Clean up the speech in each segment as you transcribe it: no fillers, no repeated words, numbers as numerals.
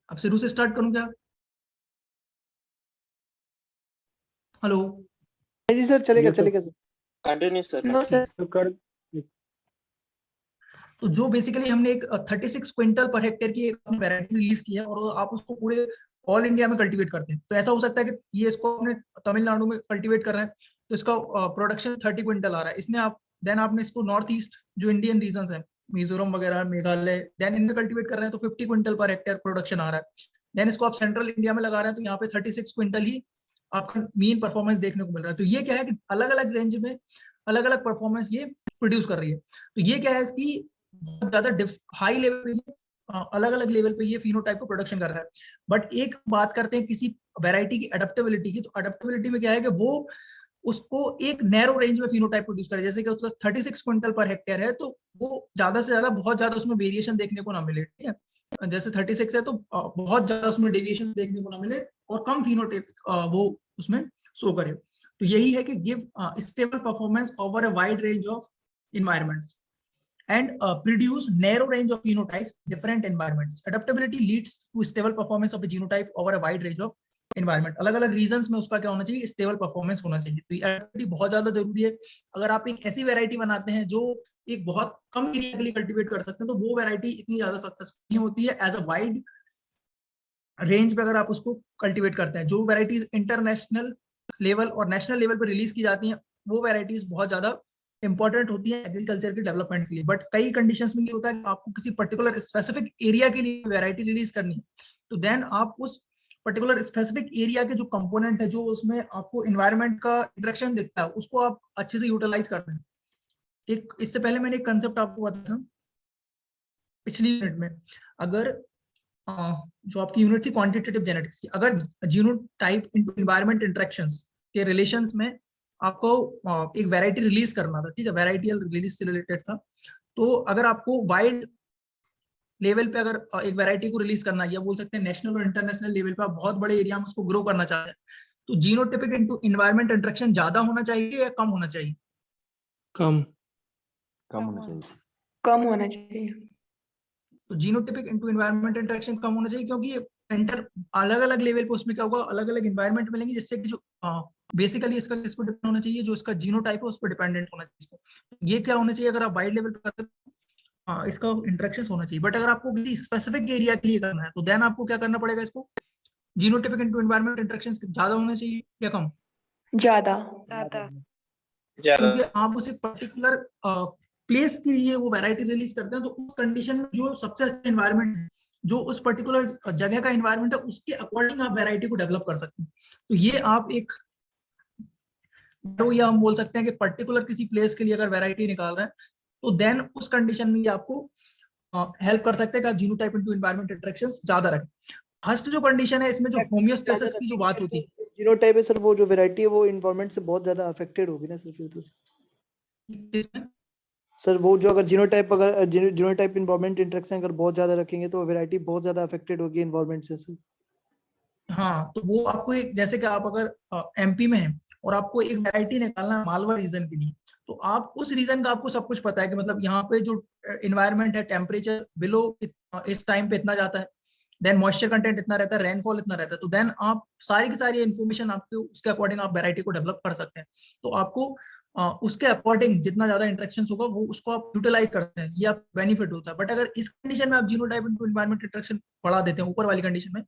अब शुरू से स्टार्ट करूं क्या? हेलो। जी सर, चलेगा Yes, sir. चलेगा sir. Continue sir. No sir. तो कर तो जो बेसिकली हमने एक 36 क्विंटल पर हेक्टेयर की एक वैरायटी रिलीज की है और आप उसको पूरे ऑल इंडिया में कल्टीवेट करते हैं। तो ऐसा हो सकता है कि ये इसको अपने तमिलनाडु में कल्टीवेट कर रहे हैं तो इसका प्रोडक्शन 30 क्विंटल आ रहा है। इसने आप देन आपने इसको नॉर्थ ईस्ट जो इंडियन रीजन है, मिजोरम वगैरह, मेघालय, देन इनमें कल्टीवेट कर रहे हैं तो 50 क्विंटल पर हेक्टेयर प्रोडक्शन आ रहा है। देन इसको आप सेंट्रल इंडिया में लगा रहे हैं तो यहाँ पे 36 क्विंटल ही आपका मीन परफॉर्मेंस देखने को मिल रहा है। तो ये क्या है कि अलग अलग रेंज में अलग अलग परफॉर्मेंस ये प्रोड्यूस कर रही है। तो ये क्या है, इसकी बहुत ज्यादा हाई लेवल पे अलग अलग लेवल पे ये फिनोटाइप को प्रोडक्शन कर रहा है। बट एक बात करते हैं किसी वैरायटी की अडेप्टेबिलिटी की, तो अडेप्टेबिलिटी में क्या है कि वो उसको एक नैरो रेंज में फिनोटाइप प्रोड्यूस करे। जैसे कि उसका 36 क्विंटल पर हेक्टेयर है तो वो ज्यादा से ज्यादा बहुत ज्यादा उसमें वेरिएशन देखने को ना मिले, ठीक है। जैसे 36 है तो बहुत ज्यादा उसमें डेविएशन देखने को ना मिले और कम फिनोटाइप वो उसमें शो करे। तो यही है कि give stable performance over a wide range of environments and produce narrow range of phenotypes different environments. Adaptability leads to stable performance of a genotype over a wide range of environment. अलग अलग reasons में उसका क्या होना चाहिए, stable performance होना चाहिए। तो एडेप्टिबिलिटी बहुत ज्यादा जरूरी है। अगर आप एक ऐसी वैरायटी बनाते हैं जो एक बहुत कम एरिया के लिए कल्टीवेट कर सकते हैं तो वो वैरायटी इतनी ज्यादा सक्सेसफुल नहीं होती है एज अ वाइड रेंज पे अगर आप उसको कल्टीवेट करते हैं। जो वैरायटीज इंटरनेशनल लेवल और नेशनल लेवल पर रिलीज की जाती हैं वो वैरायटीज बहुत ज्यादा इंपॉर्टेंट होती है एग्रीकल्चर के डेवलपमेंट के लिए। बट कई कंडीशंस में ये होता है कि आपको किसी पर्टिकुलर स्पेसिफिक एरिया के लिए वैरायटी रिलीज करनी है तो देन आप उस पर्टिकुलर स्पेसिफिक एरिया के जो कंपोनेंट है, जो उसमें आपको इन्वायरमेंट का इंटरेक्शन दिखता है, उसको आप अच्छे से यूटिलाइज करते हैं। एक इससे पहले मैंने एक कंसेप्ट आपको बताया था पिछली यूनिट में। अगर जो आपकी यूनिट थी क्वांटिटेटिव जेनेटिक्स की, अगर जीनोटाइप इनटू एनवायरनमेंट इंटरेक्शंस के रिलेशंस में आपको एक वैरायटी रिलीज करना था, ठीक है, वैराइटियल रिलीज से रिलेटेड था। तो अगर आपको वाइड लेवल पे अगर एक वैरायटी को रिलीज करना है, या बोल सकते हैं नेशनल और इंटरनेशनल लेवल पे आप बहुत बड़े एरिया में उसको ग्रो करना चाहते हैं, तो जीनोटिपिक इनटू एनवायरनमेंट इंटरेक्शन ज्यादा होना चाहिए या कम होना चाहिए? कम होना चाहिए। कम होना चाहिए। तो जीनोटिपिक इनटू एनवायरनमेंट इंटरेक्शन कम होना चाहिए क्योंकि इंटर अलग अलग लेवल पे उसमें क्या होगा, अलग अलग एनवायरनमेंट मिलेंगे जिससे कि जो बेसिकली इसका किस पर डिपेंड होना चाहिए, जो इसका जीनोटाइप है उस पर डिपेंडेंट होना चाहिए। ये क्या होना चाहिए, अगर आप वाइड लेवल पे करते हैं इसका इंटरेक्शन होना चाहिए। बट अगर आपको किसी स्पेसिफिक एरिया के लिए करना है तो देन आपको क्या करना पड़ेगा, इसको जीनोटिपिक इनटू एनवायरनमेंट इंटरेक्शन ज्यादा होना चाहिए या कम? ज्यादा। क्योंकि आप उसे पर्टिकुलर प्लेस के लिए वो वैरायटी रिलीज करते हैं तो उस कंडीशन में जो सबसे अच्छा एनवायरनमेंट है, जो उस पर्टिकुलर जगह का एनवायरनमेंट है, उसके अकॉर्डिंग आप वैरायटी को डेवलप कर सकते हैं। तो ये आप एक या हम बोल सकते हैं कि पर्टिकुलर किसी प्लेस के लिए अगर वैरायटी निकाल रहे हैं तो देन उस कंडीशन में आपको हेल्प कर सकते हैं कि आप जीनोटाइप इनटू एनवायरनमेंट इंटरेक्शंस ज्यादा रखें। फर्स्ट जो कंडीशन है इसमें जो होमियोस्टेसिस की जो बात होती है, जीनोटाइप है सर, वो जो वैरायटी है वो एनवायरनमेंट से बहुत ज्यादा अफेक्टेड होगी ना सर फिर तो। सर वो जो अगर जीनोटाइप एनवायरनमेंट इंटरेक्शन अगर बहुत ज्यादा रखेंगे तो वैरायटी बहुत ज्यादा अफेक्टेड होगी एनवायरनमेंट से सर। हाँ, तो वो आपको एक, जैसे कि आप अगर एमपी में हैं और आपको एक वैरायटी निकालना है मालवा रीजन के लिए, तो आप उस रीजन का आपको सब कुछ पता है कि मतलब यहाँ पे जो इन्वायरमेंट है, टेम्परेचर बिलो इस टाइम पे इतना जाता है, देन मॉइस्चर कंटेंट इतना रहता है, रेनफॉल इतना रहता है। तो देन आप सारी की सारी इन्फॉर्मेशन आपको उसके अकॉर्डिंग आप वैरायटी को डेवलप कर सकते हैं। तो आपको उसके अकॉर्डिंग जितना ज्यादा इंटरेक्शन होगा वो उसको आप यूटिलाइज करते हैं, ये आप बेनिफिट होता है। बट अगर इस कंडीशन में आप जीनोटाइप इनटू एनवायरनमेंट इंटरेक्शन बढ़ा देते हैं ऊपर वाली कंडीशन में,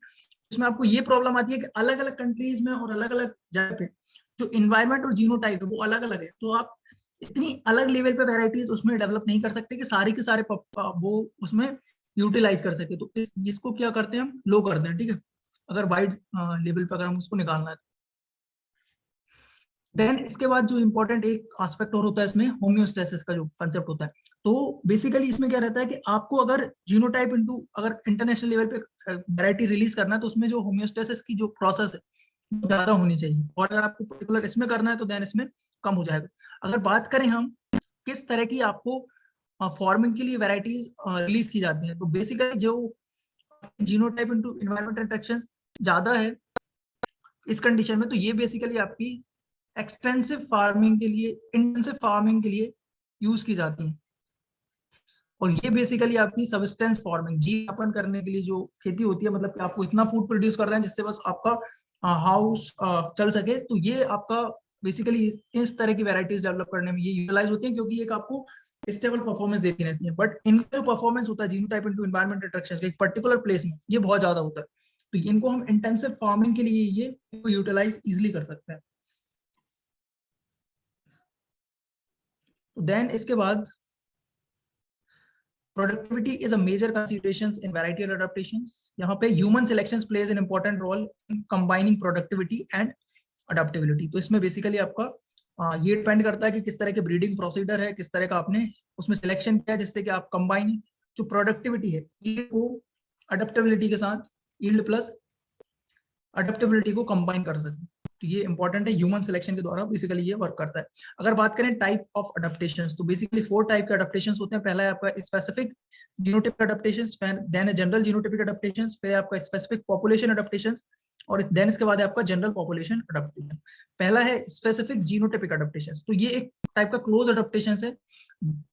उसमें आपको ये प्रॉब्लम आती है कि अलग अलग कंट्रीज में और अलग अलग जगह पे जो इन्वायरमेंट और जीनोटाइप है वो अलग अलग है। तो आप इतनी अलग लेवल पे वैरायटीज उसमें डेवलप नहीं कर सकते कि सारे के सारे वो उसमें यूटिलाइज कर सके। तो इसको क्या करते हैं, हम लो करते हैं, ठीक है, अगर वाइड लेवल पे अगर हम उसको निकालना है। देन इसके बाद जो इंपॉर्टेंट एक एस्पेक्ट और होता है इसमें, होमियोस्टेसिस का जो कंसेप्ट होता है। तो बेसिकली इसमें क्या रहता है कि आपको अगर जीनोटाइप इनटू अगर इंटरनेशनल लेवल पे वैरायटी रिलीज करना है तो उसमें जो होमियोस्टेसिस की जो प्रोसेस है ज्यादा होनी चाहिए, और अगर आपको पर्टिकुलर इसमें करना है तो देन इसमें कम हो जाएगा। अगर बात करें हम किस तरह की आपको फार्मिंग के लिए वैरायटीज रिलीज की जाती है, तो बेसिकली जो जीनोटाइप इनटू एनवायरमेंट इंटरेक्शन ज्यादा है इस कंडीशन में, तो ये बेसिकली आपकी एक्सटेंसिव फार्मिंग के लिए, इंटेंसिव फार्मिंग के लिए यूज की जाती है। और ये बेसिकली आपकी सब्सटेंस फॉर्मिंग, जीवनयापन करने के लिए जो खेती होती है, मतलब कि आपको इतना फूड प्रोड्यूस कर रहे हैं जिससे बस आपका हाउस चल सके, तो ये आपका बेसिकली इस तरह की वैरायटीज डेवलप करने में ये यूटिलाइज होती है, क्योंकि एक आपको स्टेबल परफॉर्मेंस देती रहती है। बट इनका जो परफॉर्मेंस होता है जीनोटाइप इनटू एनवायरमेंट इंटरेक्शन एक पर्टिकुलर प्लेस में, ये बहुत ज्यादा होता है। तो इनको हम इंटेंसिव फार्मिंग के लिए ये यूटिलाइज इजिली कर सकते हैं। देन इसके बाद productivity is a major considerations in varietal adaptations. यहाँ पे human selections plays an important role in combining productivity and adaptability. तो इसमें बेसिकली आपका ये डिपेंड करता है कि किस तरह के ब्रीडिंग प्रोसीडर है, किस तरह का आपने उसमें सिलेक्शन किया जिससे कि आप कंबाइन जो प्रोडक्टिविटी है यील्ड को अडेप्टेबिलिटी के साथ, यील्ड प्लस अडेप्टेबिलिटी को कंबाइन कर सकें। तो ये इंपॉर्टेंट है, ह्यूमन सिलेक्शन के द्वारा बेसिकली ये वर्क करता है। अगर बात करें टाइप ऑफ अडेप्टेशंस, तो बेसिकली 4 टाइप के अडेप्टेशंस होते हैं। पहला है आपका स्पेसिफिक जीनोटाइपिक अडेप्टेशंस, देन है जनरल जीनोटाइपिक अडेप्टेशंस, फिर आपका स्पेसिफिक पॉपुलेशन अडेप्टेशंस, और देन इसके बाद है आपका जनरल पॉपुलेशन अडेप्टेशन। पहला है स्पेसिफिक जीनोटाइपिक अडेप्टेशंस, तो ये एक टाइप का क्लोज अडेप्टेशन है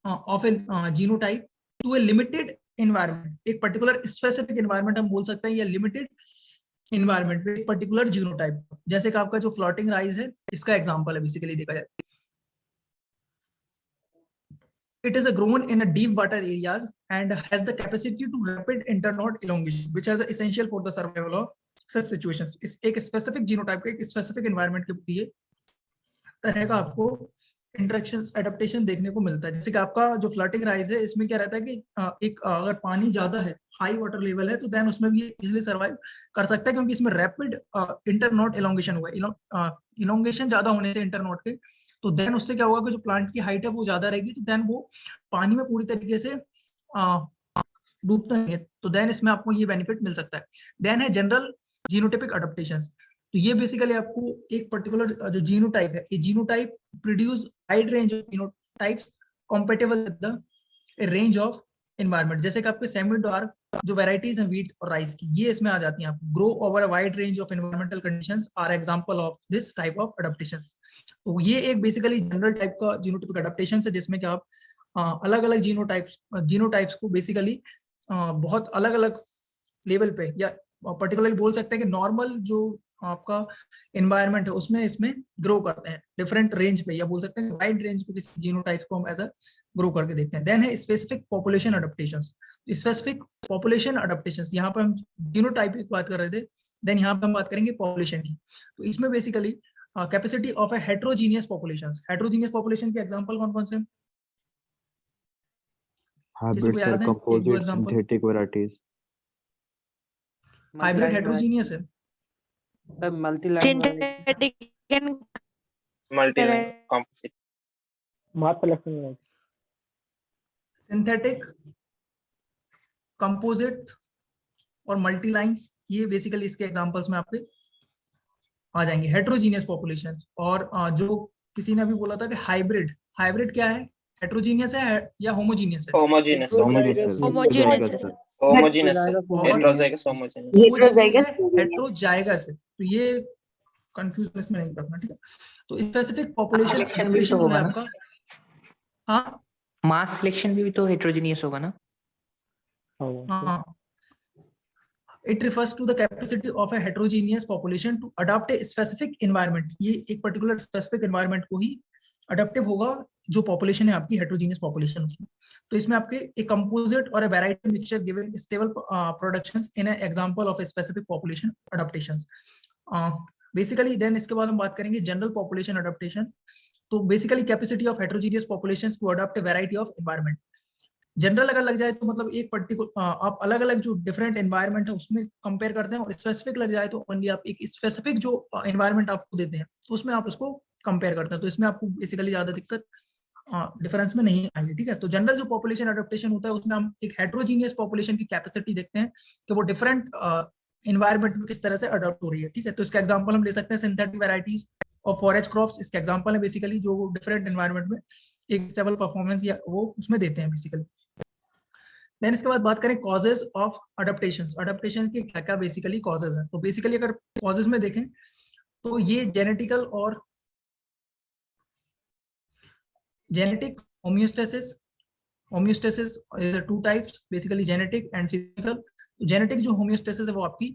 of a genotype to a limited environment. एक पर्टिकुलर स्पेसिफिक एनवायरनमेंट हम बोल सकते हैं, या लिमिटेड इन्वायरमेंट में एक पर्टिकुलर जीनोटाइप, जैसे कि आपका जो फ्लोटिंग राइस है इसका एग्जांपल है बेसिकली देखा जाए। It is grown in a deep water areas and has the capacity to rapid internode elongation, which is essential for the survival of such situations. इस एक स्पेसिफिक जीनोटाइप के एक specific environment के लिए तरह का आपको इंटरेक्शन एडेप्टेशन देखने को मिलता है। जैसे कि आपका जो फ्लटिंग राइस है इसमें क्या रहता है कि एक अगर पानी ज्यादा है, हाई वाटर लेवल है, तो देन उसमें भी इजीली सर्वाइव कर सकता है, क्योंकि इसमें रैपिड इंटरनोड एलोंगेशन हुआ है। इलोंगेशन ज्यादा होने से इंटरनोड के, तो देन उससे क्या होगा कि जो प्लांट की हाइट है वो ज्यादा रहेगी, तो देन वो पानी में पूरी तरीके से डूबता है, तो देन इसमें आपको ये बेनिफिट मिल सकता है। देन है जनरल जीनोटाइपिक अडेप्टेशंस, तो ये बेसिकली आपको एक पर्टिकुलर जो जीनोटाइप है, ये genotype produce wide range of genotypes compatible with the range of environment. जैसे कि आपके सेमी डार्क जो वैरायटीज हैं व्हीट और राइस की, ये इसमें आ जाती हैं। आपको grow over a wide range of environmental conditions are example of this type of adaptations. तो ये एक बेसिकली जनरल टाइप का जीनोटाइपिक अडेप्टेशन है, जिसमें कि आप अलग अलग जीनोटाइप्स को बेसिकली बहुत अलग अलग लेवल पे, या पर्टिकुलरली बोल सकते हैं कि नॉर्मल जो आपका एनवायरनमेंट है उसमें इसमें ग्रो करते हैं डिफरेंट रेंज पे, या बोल सकते हैं वाइड रेंज पे किसी जीनोटाइप को हम एज अ ग्रो करके देखते हैं। देन है specific population adaptations. Specific population adaptations, यहाँ पर हम जीनोटाइप की बात कर रहे थे, देन यहाँ पे हम बात करेंगे पॉपुलेशन की। तो इसमें basically capacity of A heterogeneous populations. Heterogeneous population के एग्जांपल कौन कौन से? Hybrid, sir, composite, synthetic varieties. Hybrid heterogeneous है, मल्टीलाइन composite, सिंथेटिक, कंपोजिट और मल्टी लाइन्स, ये बेसिकली इसके एग्जांपल्स में आपके आ जाएंगे। हेट्रोजीनियस पॉपुलेशन, और जो किसी ने अभी बोला था कि हाइब्रिड, हाइब्रिड क्या है? हेट्रोजीनियस है या होमोजीनियस है? homogeneous, हेट्रोजाइगस है, तो ये कंफ्यूजन इसमें नहीं करना, ठीक है। तो स्पेसिफिक पॉपुलेशन अडेप्टेशन जो है आपका, हाँ, मास सिलेक्शन भी तो हेट्रोजीनियस होगा ना? हाँ, it refers to the capacity of a heterogeneous population to adapt a specific environment। ये एक पर्टिकुलर स्पेसिफिक एनवायरनमेंट को ही अडेप्टिव होगा जो पॉपुलेशन है आपकी हेट्रोजीनियस पॉपुलेशन उसमें। तो इसमें आपके एक कंपोजिट और a variety mixture given stable productions in a example of a specific population adaptations. Basically then इसके बाद हम बात करेंगे जनरल पॉपुलेशन अडेप्टेशन। तो basically capacity of heterogeneous populations to adopt a variety of environment. General अगर लग जाए तो मतलब एक पर्टिकुलर आप अलग अलग जो डिफरेंट एनवायरनमेंट है उसमें कंपेयर करते हैं, और स्पेसिफिक लग जाए तो ओनली आप एक स्पेसिफिक जो एनवायरनमेंट आपको देते हैं तो उसमें आप उसको कंपेयर करते हैं। तो इसमें आपको बेसिकली ज्यादा दिक्कत डिफरेंस में नहीं आएगी, ठीक है। तो जनरल जो पॉपुलेशन अडेप्टेशन होता है उसमें हम एक हेट्रोजीनियस पॉपुलेशन की कैपेसिटी देखते हैं कि वो डिफरेंट एनवायरनमेंट में किस तरह से अडॉप्ट हो रही है, ठीक है। तो इसका एग्जांपल हम ले सकते हैं सिंथेटिक वैरायटीज और फॉरेज क्रॉप्स। इसके एग्जांपल है बेसिकली जो डिफरेंट एनवायरनमेंट में एक स्टेबल परफॉर्मेंस या वो उसमें देते हैं बेसिकली। देन इसके बाद बात करें कॉजेज ऑफ अडेप्टेशंस। अडेप्टेशन के क्या क्या बेसिकली कॉजेज हैं? तो बेसिकली अगर कॉजेज में देखें तो ये genetic homeostasis, homeostasis is two types basically, genetic and physical. Genetic जो होम्योस्टेसिस है वो आपकी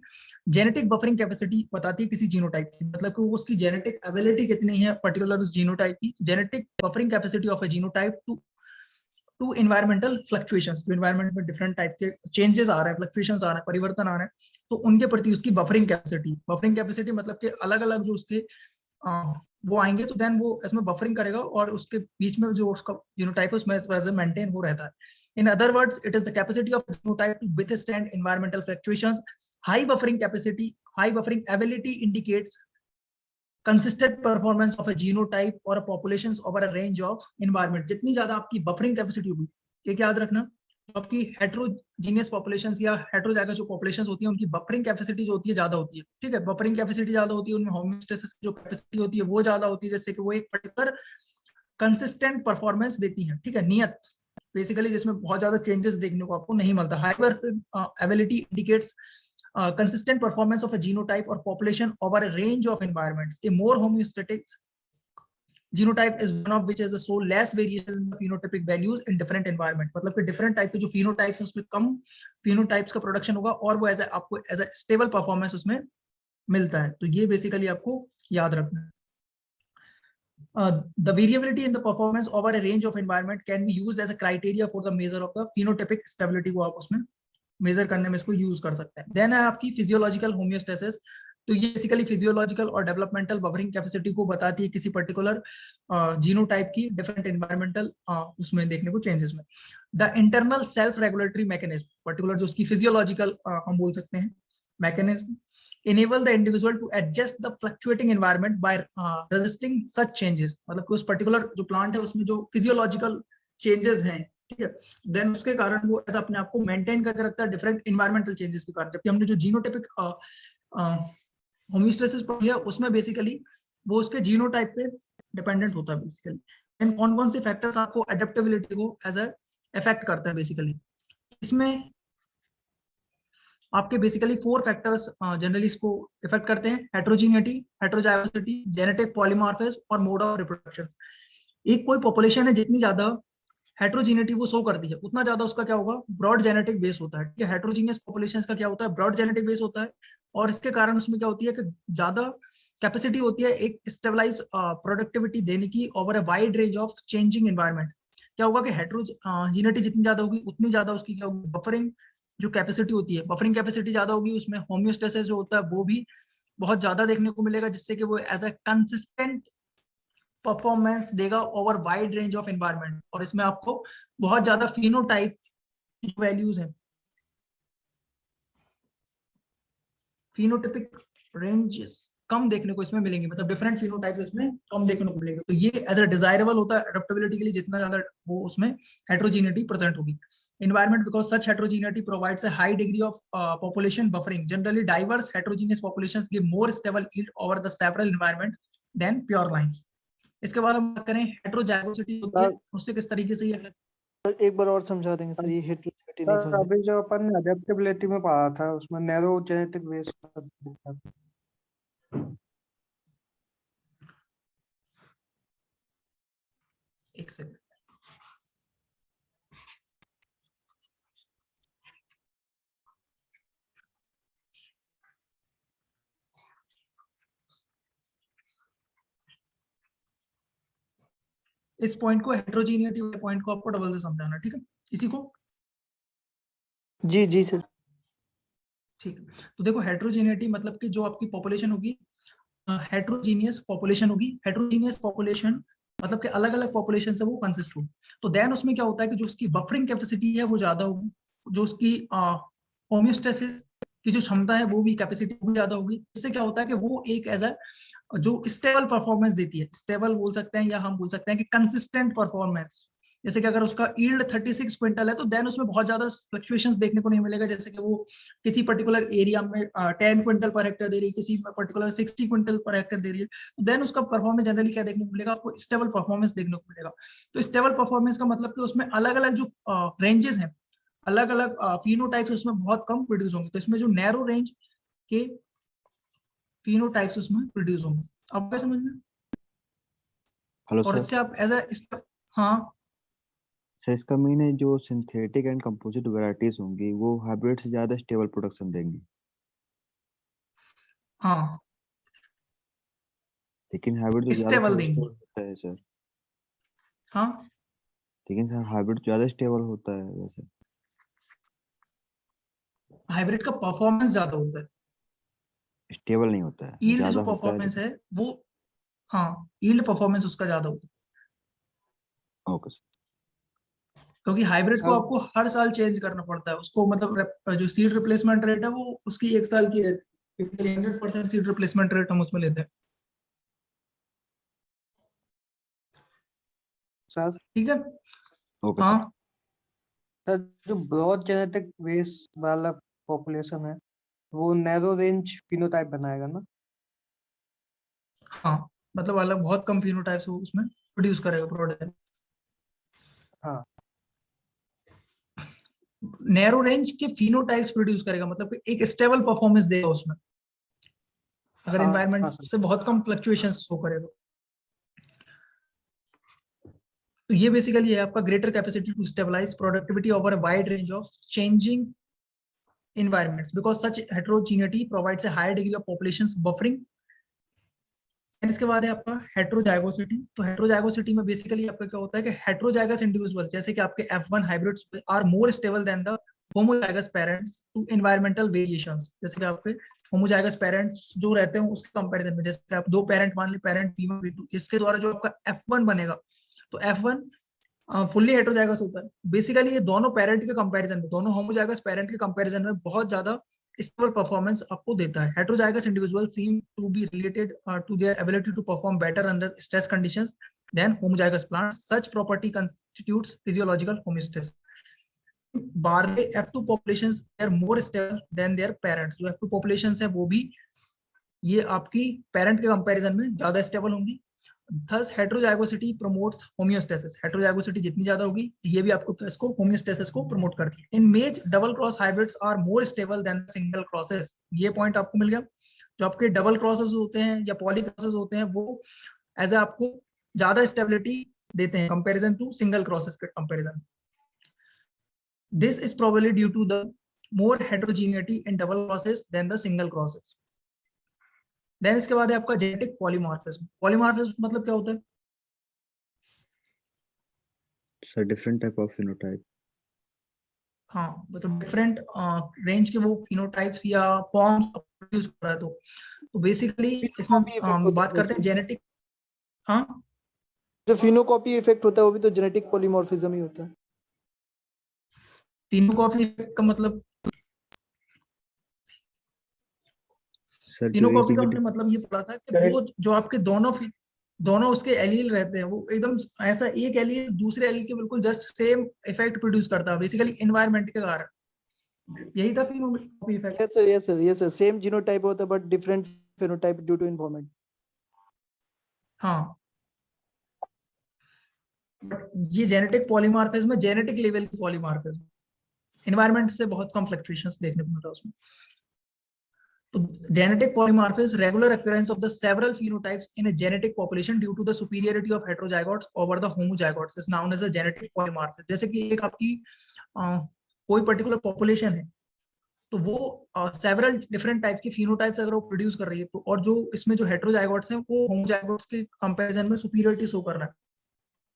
जेनेटिक बफरिंग कैपेसिटी बताती है किसी जीनोटाइप की, मतलब कि वो उसकी जेनेटिक एबिलिटी कितनी है पर्टिकुलर उस जीनोटाइप की। Genetic buffering capacity of a genotype to environmental fluctuations, जो एनवायरमेंट में डिफरेंट टाइप के चेंजेस आ रहे हैं, फ्लक्चुएशंस आ रहे हैं, परिवर्तन आ रहे हैं, तो उनके प्रति उसकी बफरिंग कैपेसिटी मतलब कि अलग अलग जो उसके वो आएंगे तो देन वो इसमें बफरिंग करेगा और उसके बीच में जो उसका जीनोटाइप है उसमें मेंटेन हो रहता है। In other words, it is the capacity of genotype to withstand environmental fluctuations. High buffering ability indicates consistent performance of a genotype or a populations over a range of environment। जितनी ज्यादा आपकी buffering capacity होगी, एक याद रखना, आपकी heterogeneous populations या heterozygous जो पॉपुलेशंस होती है उनकी बफरिंग कैपेसिटी जो होती है ज्यादा होती है, ठीक है। बफरिंग कैपेसिटी ज्यादा होती है, उनमें होमोस्टेसिस जो कैपेसिटी होती है वो ज्यादा होती है, जैसे कि वो एक पर्टिकुलर कंसिस्टेंट परफॉर्मेंस देती है, ठीक है, नियत बेसिकली, जिसमें बहुत ज्यादा चेंजेस देखने को आपको नहीं मिलता। Hyper ability indicates consistent performance of a genotype or population over a range of environments. A more homeostatic genotype is one of which has a so less variation in the phenotypic values in different environment। मतलब कि different type के जो phenotypes हैं उसमें कम phenotypes का production होगा और वो आपको as a stable performance उसमें मिलता है। तो ये basically आपको याद रखना है। The variability in the performance over a range of environment can be used as a criteria for the measure of the phenotypic stability को आप उसमें मेजर करने में इसको यूज कर सकते हैं। देन है आपकी फिजियोलॉजिकल होम्योस्टेसिस। तो ये बेसिकली फिजियोलॉजिकल और डेवलपमेंटल बफरिंग कैपेसिटी को बताती है किसी पर्टिकुलर जीनोटाइप की डिफरेंट एनवायरमेंटल उसमें देखने को चेंजेस में। The internal self regulatory mechanism, particular जो उसकी फिजियोलॉजिकल हम बोल सकते हैं mechanism, enable the individual to adjust the fluctuating environment by resisting such changes। मतलब कि उस पर्टिकुलर जो प्लांट है उसमें जो फिजियोलॉजिकल चेंजेस हैं, ठीक है, देन उसके कारण वो ऐसा अपने आप को मेंटेन करके रखता है डिफरेंट एनवायरमेंटल चेंजेस के कारण। जबकि हमने जो जीनोटाइपिक होम्योस्टेसिस पढ़ी है उसमें बेसिकली वो उसके जीनोटाइप पे डिपेंडेंट होता है बेसिकली। देन कौन कौन से फैक्टर्स आपको एडेप्टेबिलिटी को एज अ इफेक्ट करता है बेसिकली, इसमें आपके बेसिकली 4 फैक्टर्स जनरली इसको इफेक्ट करते हैं। हेट्रोजीनिटी, हेट्रोजाइगोसिटी, जेनेटिक पॉलीमॉर्फिज्म और मोड ऑफ रिप्रोडक्शन। एक कोई पॉपुलेशन है जितनी ज्यादा हेट्रोजीनिटी वो शो करती है उतना ज्यादा उसका क्या होगा, ब्रॉड जेनेटिक बेस होता है, ठीक है। हेट्रोजीनियस पॉपुलेशंस का क्या होता है, ब्रॉड जेनेटिक बेस होता है और इसके कारण उसमें क्या होती है कि ज्यादा कैपेसिटी होती है एक स्टेबलाइज प्रोडक्टिविटी देने की over a wide range of changing environment. क्या होगा कि हेट्रोजीनिटी जितनी ज्यादा होगी उतनी ज्यादा उसकी क्या होगी, बफरिंग जो कैपेसिटी होती है, बफरिंग कैपेसिटी ज्यादा होगी, उसमें होम्योस्टेसिस जो होता है वो भी बहुत ज्यादा देखने को मिलेगा, जिससे कि वो एज अ कंसिस्टेंट परफॉर्मेंस देगा over wide range of environment. और इसमें आपको बहुत ज्यादा फिनोटाइप वैल्यूज है, फिनोटाइपिक रेंजेस कम देखने को इसमें मिलेंगे, मतलब डिफरेंट फिनोटाइप्स इसमें कम देखने को मिलेंगे। तो ये एज अ डिजायरेबल होता है एडेप्टेबिलिटी के लिए, जितना ज्यादा वो उसमें हेट्रोजीनिटी प्रेजेंट होगी। Environment, because such heterogeneity provides a high degree of population buffering. Generally, diverse heterogeneous populations give more stable yield over the several environment than pure lines. इसके बाद हम बात करें हेट्रोजाइगोसिटी होती है, उससे किस तरीके से ये एक बार और समझा देंगे सर, ये हेट्रोजीनिटी नहीं समझे। अभी जो अपन ने अडेप्टेबिलिटी में पढ़ा था उसमें नैरो जेनेटिक बेस एक सेकंड, इस पॉइंट को हेट्रोजीनिटी वाले पॉइंट को आपको डबल से समझाना, ठीक है, इसी को। जी जी सर। ठीक है, तो देखो हेट्रोजीनिटी मतलब कि जो आपकी पॉपुलेशन होगी हेट्रोजीनियस पॉपुलेशन होगी। हेट्रोजीनियस पॉपुलेशन मतलब कि अलग अलग पॉपुलेशन से वो कंसिस्ट होगी। तो देन उसमें क्या होता है कि जो उसकी बफरिंग कैपेसिटी है वो ज्यादा होगी, जो उसकी होम्योस्टेसिस की जो क्षमता है वो भी कैपेसिटी भी ज्यादा होगी। इससे क्या होता है कि वो एक एज अ जो स्टेबल परफॉर्मेंस देती है, स्टेबल बोल सकते हैं या हम बोल सकते हैं कि कंसिस्टेंट परफॉर्मेंस। जैसे कि अगर उसका यील्ड 36 क्विंटल है तो देन उसमें बहुत ज्यादा फ्लक्चुएशंस देखने को नहीं मिलेगा, जैसे कि वो किसी पर्टिकुलर एरिया में 10 क्विंटल पर हेक्टेयर दे रही है, किसी पर्टिकुलर 60 क्विंटल पर हेक्टेयर दे रही है, तो देन उसका परफॉर्मेंस जनरली क्या देखने को मिलेगा, आपको स्टेबल परफॉर्मेंस देखने को मिलेगा। तो स्टेबल परफॉर्मेंस का मतलब कि उसमें अलग अलग जो रेंजेस हैं, अलग अलग फिनोटाइप्स उसमें बहुत कम प्रोड्यूस होंगे। तो इसमें जो नैरो रेंज के फिनोटाइप्स उसमें प्रोड्यूस होंगे। अब क्या समझ में? हेलो और सर, इससे आप एज अ हाँ सर इसका मीन है जो सिंथेटिक एंड कंपोजिट वैरायटीज होंगी वो हाइब्रिड से ज्यादा स्टेबल प्रोडक्शन देंगी, हाँ लेकिन हाइब्रिड तो ज्यादा स्टेबल देंगी। स्टेबल होता है सर। हाँ लेकिन सर हाइब्रिड ज्यादा स्टेबल होता है वैसे। हाइब्रिड का परफॉर्मेंस ज्यादा होता है, स्टेबल नहीं होता है, यील्ड जो ज्यादा होता है परफॉर्मेंस लेकिन। है वो, हाँ यील्ड परफॉर्मेंस उसका ज्यादा होता है, ओके सर। क्योंकि हाइब्रिड को सर आपको हर साल चेंज करना पड़ता है उसको, मतलब जो सीड रिप्लेसमेंट रेट है वो उसकी 1 साल की रहती है, इसलिए 100% सीड रिप्लेसमेंट रेट हम उसमें लेते हैं। सर ठीक है। ओके हाँ सर। सर जो ब्रॉड जेनेटिक बेस वाला पॉपुलेशन है वो नैरो रेंज फिनोटाइप बनाएगा ना? हाँ मतलब अलग बहुत कम फिनोटाइप्स वो उसमें प्रोड्यूस करेगा प्रोडक्ट। हाँ नैरो रेंज के फिनोटाइप्स प्रोड्यूस करेगा, मतलब कि एक स्टेबल परफॉर्मेंस देगा उसमें, अगर हाँ एनवायरनमेंट हाँ सर। से बहुत कम फ्लक्चुएशंस शो करेगा। तो ये बेसिकली है आपका greater capacity to stabilize productivity over a wide range of changing environments because such heterogeneity provides a higher degree of populations buffering। इसके बाद है आपका हेट्रोजाइगोसिटी। तो हेट्रोजाइगोसिटी में बेसिकली आपका क्या होता है कि हेट्रोजाइगस इंडिविजुअल जैसे कि आपके F1 hybrids are more stable than the homozygous parents to environmental variations. जैसे कि आपके होमोजाइगस पेरेंट्स जो रहते हैं उसके कंपैरिजन में, जैसे कि आप 2 पेरेंट मान ली, पेरेंट P1 P2, इसके द्वारा जो आपका F1 बनेगा, तो F1 फुल्ली हेट्रोजाइगस होता है। बेसिकली ये दोनों पेरेंट के कंपैरिजन में, दोनों होमोजाइगस पेरेंट के कंपैरिजन में बहुत ज्यादा स्टेबल परफॉर्मेंस आपको देता है। Heterozygous individual seem to be related to their ability to perform better under stress conditions than homozygous plants. Such property constitutes physiological homeostasis. Barley F2 populations are more stable than their parents। जो F2 populations है वो भी ये आपकी parent के comparison में ज्यादा stable होंगी। Thus heterozygosity promotes homeostasis। heterozygosity जितनी ज्यादा होगी ये भी आपको इसको homeostasis को प्रमोट करती है। In maize double cross hybrids are more stable than single crosses। ये पॉइंट आपको मिल गया। जो आपके डबल क्रॉसेस होते हैं या पॉली क्रॉसेस होते हैं वो एज आपको ज्यादा स्टेबिलिटी देते हैं कंपैरिजन टू सिंगल क्रॉसेस के comparison. This is probably due to the more heterogeneity in double crosses than the single crosses। Then इसके बाद है आपका जेनेटिक पॉलीमॉर्फिज्म। पॉलीमॉर्फिज्म मतलब क्या होता है? Sir different type of phenotype. हाँ मतलब डिफरेंट रेंज के वो फिनोटाइप्स या फॉर्म्स प्रोड्यूस कर रहा है। तो बेसिकली इसमें फिनोकॉपी इफेक्ट होता बात है करते हैं जेनेटिक। हाँ जो फिनोकॉपी इफेक्ट होता है वो भी तो जेनेटिक पॉलीमॉर्फिज्म ही होता है। फिनोकॉपी का मतलब, सर जो एक फिनोकॉपी ही का वीडियो। हमने मतलब ये पढ़ा था कि वो जो आपके दोनों उसके एलील रहते हैं, वो एकदम ऐसा एक एलील दूसरे एलील के बिल्कुल जस्ट सेम इफेक्ट प्रोड्यूस करता है बेसिकली एनवायरनमेंट के कारण। यही था phenocopy effect. Yes sir same genotype होता है but different phenotype due to environment. हाँ ये जेनेटिक पॉलीमॉर्फिज्म, जेनेटिक लेवल की पॉलीमॉर्फिज्म, एनवायरनमेंट से बहुत कम फ्लक्चुएशंस देखने को मिल रहा है उसमें। तो genetic polymorphism regular occurrence of the several phenotypes in a genetic population due to the superiority of heterozygotes over the homozygotes is known as a genetic polymorphism। जैसे कि एक आपकी कोई पर्टिकुलर पॉपुलेशन है तो वो सेवरल डिफरेंट टाइप्स की phenotypes अगर वो प्रोड्यूस कर रही है तो, और जो इसमें जो हेटेरोजाइगोट्स हैं वो होमोजाइगोट्स के कंपैरिजन में सुपीरियरिटी शो कर रहा है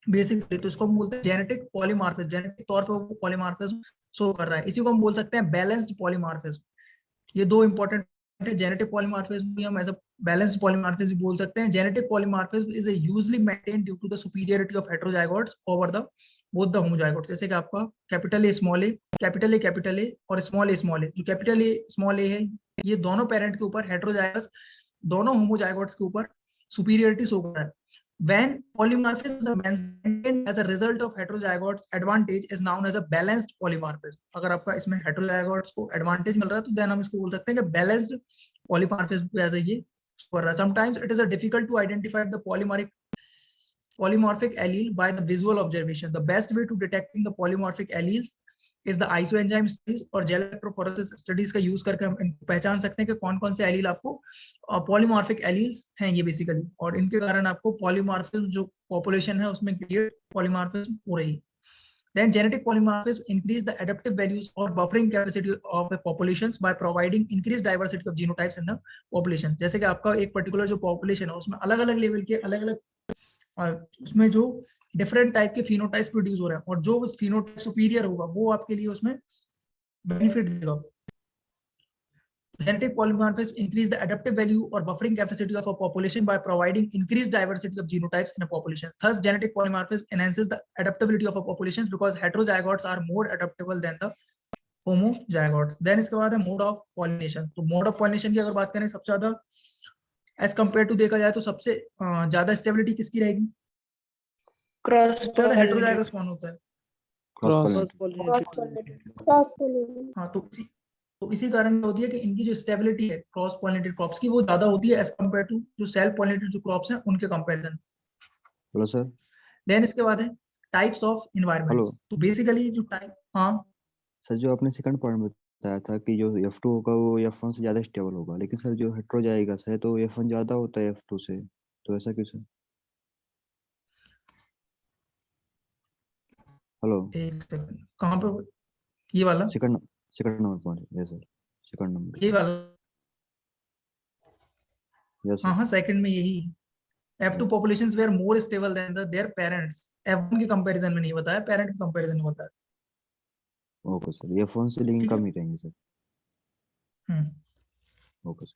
बेसिकली। तो इसको हम बोलते हैं जेनेटिक पॉलीमॉर्फिज्म, जेनेटिक तौर पे वो पॉलीमॉर्फिज्म शो कर रहा है। इसी को हम बोल सकते हैं बैलेंस्ड पॉलीमॉर्फिज्म। ये दो इंपॉर्टेंट जेनेटिक पॉलीमॉर्फिज्म भी हम एज अ बैलेंस्ड पॉलीमॉर्फिज्म बोल सकते हैं। Genetic polymorphism is usually maintained due to the superiority of heterozygotes over the both the homozygotes. जैसे कि आपका capital A small A, capital A और स्मॉल ए, जो कैपिटल ए स्मॉल ए है ये दोनों पेरेंट के ऊपर हेटेरोजाइगस, दोनों होमोजाइगोट्स के ऊपर सुपीरियरिटी शो कर रहा है। When polymorphism is maintained as a result of heterozygotes advantage is known as a balanced polymorphism। अगर आपका इसमें heterozygotes को advantage मिल रहा है तो then हम इसको बोल सकते हैं कि balanced polymorphism ऐसा ये कर रहा है। Sometimes it is difficult to identify the polymorphic allele by the visual observation। The best way to detecting the polymorphic alleles is the isoenzyme studies और जेल इलेक्ट्रोफोरेसिस स्टडीज का यूज करके हम इनको पहचान सकते हैं कि कौन कौन से एलील आपको पॉलीमॉर्फिक एलील्स हैं ये बेसिकली, और इनके कारण आपको पॉलीमॉर्फिज्म जो पॉपुलेशन है उसमें क्रिएट पॉलीमॉर्फिज्म हो रही है। Then genetic polymorphism increase the adaptive values or buffering capacity of a populations by providing increased diversity of genotypes in the population. जैसे कि आपका एक पर्टिकुलर जो पॉपुलेशन है उसमें अलग अलग लेवल के अलग अलग उसमें जो डिफरेंट टाइप के फिनोटाइप्स प्रोड्यूस हो रहे हैं और जो फिनोटाइप सुपीरियर होगा वो आपके लिए उसमें बेनिफिट देगा. Genetic polymorphism increase the adaptive value or buffering capacity of a population by providing increased diversity of genotypes in a population. Thus, genetic polymorphism enhances the adaptability of a population because heterozygotes are more adaptable than the homozygotes. Then इसके बाद है mode of pollination. तो mode of pollination की अगर बात करें सबसे ज्यादा as compared to देखा जाए तो सबसे ज्यादा स्टेबिलिटी किसकी रहेगी? क्रॉस हेटेरोजाइगस कौन होता है? Cross pollinated. हाँ, तो इसी कारण होती है कि इनकी जो स्टेबिलिटी है क्रॉस पॉलिनेटेड क्रॉप्स की वो ज्यादा होती है एज कंपेयर टू जो सेल्फ पॉलिनेटेड जो क्रॉप्स हैं उनके कंपैरिजन. Hello sir. देन इसके बाद है टाइप्स ऑफ एनवायरनमेंट्स. तो बेसिकली जो टाइप, हाँ सर जो आपने सेकंड पॉइंट में बताया था कि जो F2 होगा वो F1 से ज्यादा स्टेबल होगा, लेकिन सर जो हेटेरोजाइगस है तो F1 ज्यादा होता है F2 से, तो ऐसा क्यों सर? हेलो. एक सेकंड, कहाँ पे? ये वाला second number point. Yes sir, second number. ये वाला. यस हाँ सर. हाँ, सेकंड में यही है. F2 populations were more stable than their parents. F1 के कंपैरिजन में नहीं बताया, पेरेंट के कंपैरिजन में बताया. ओके सर, F1 से लेकिन ठीक है. कम ही रहेंगे सर. Okay sir.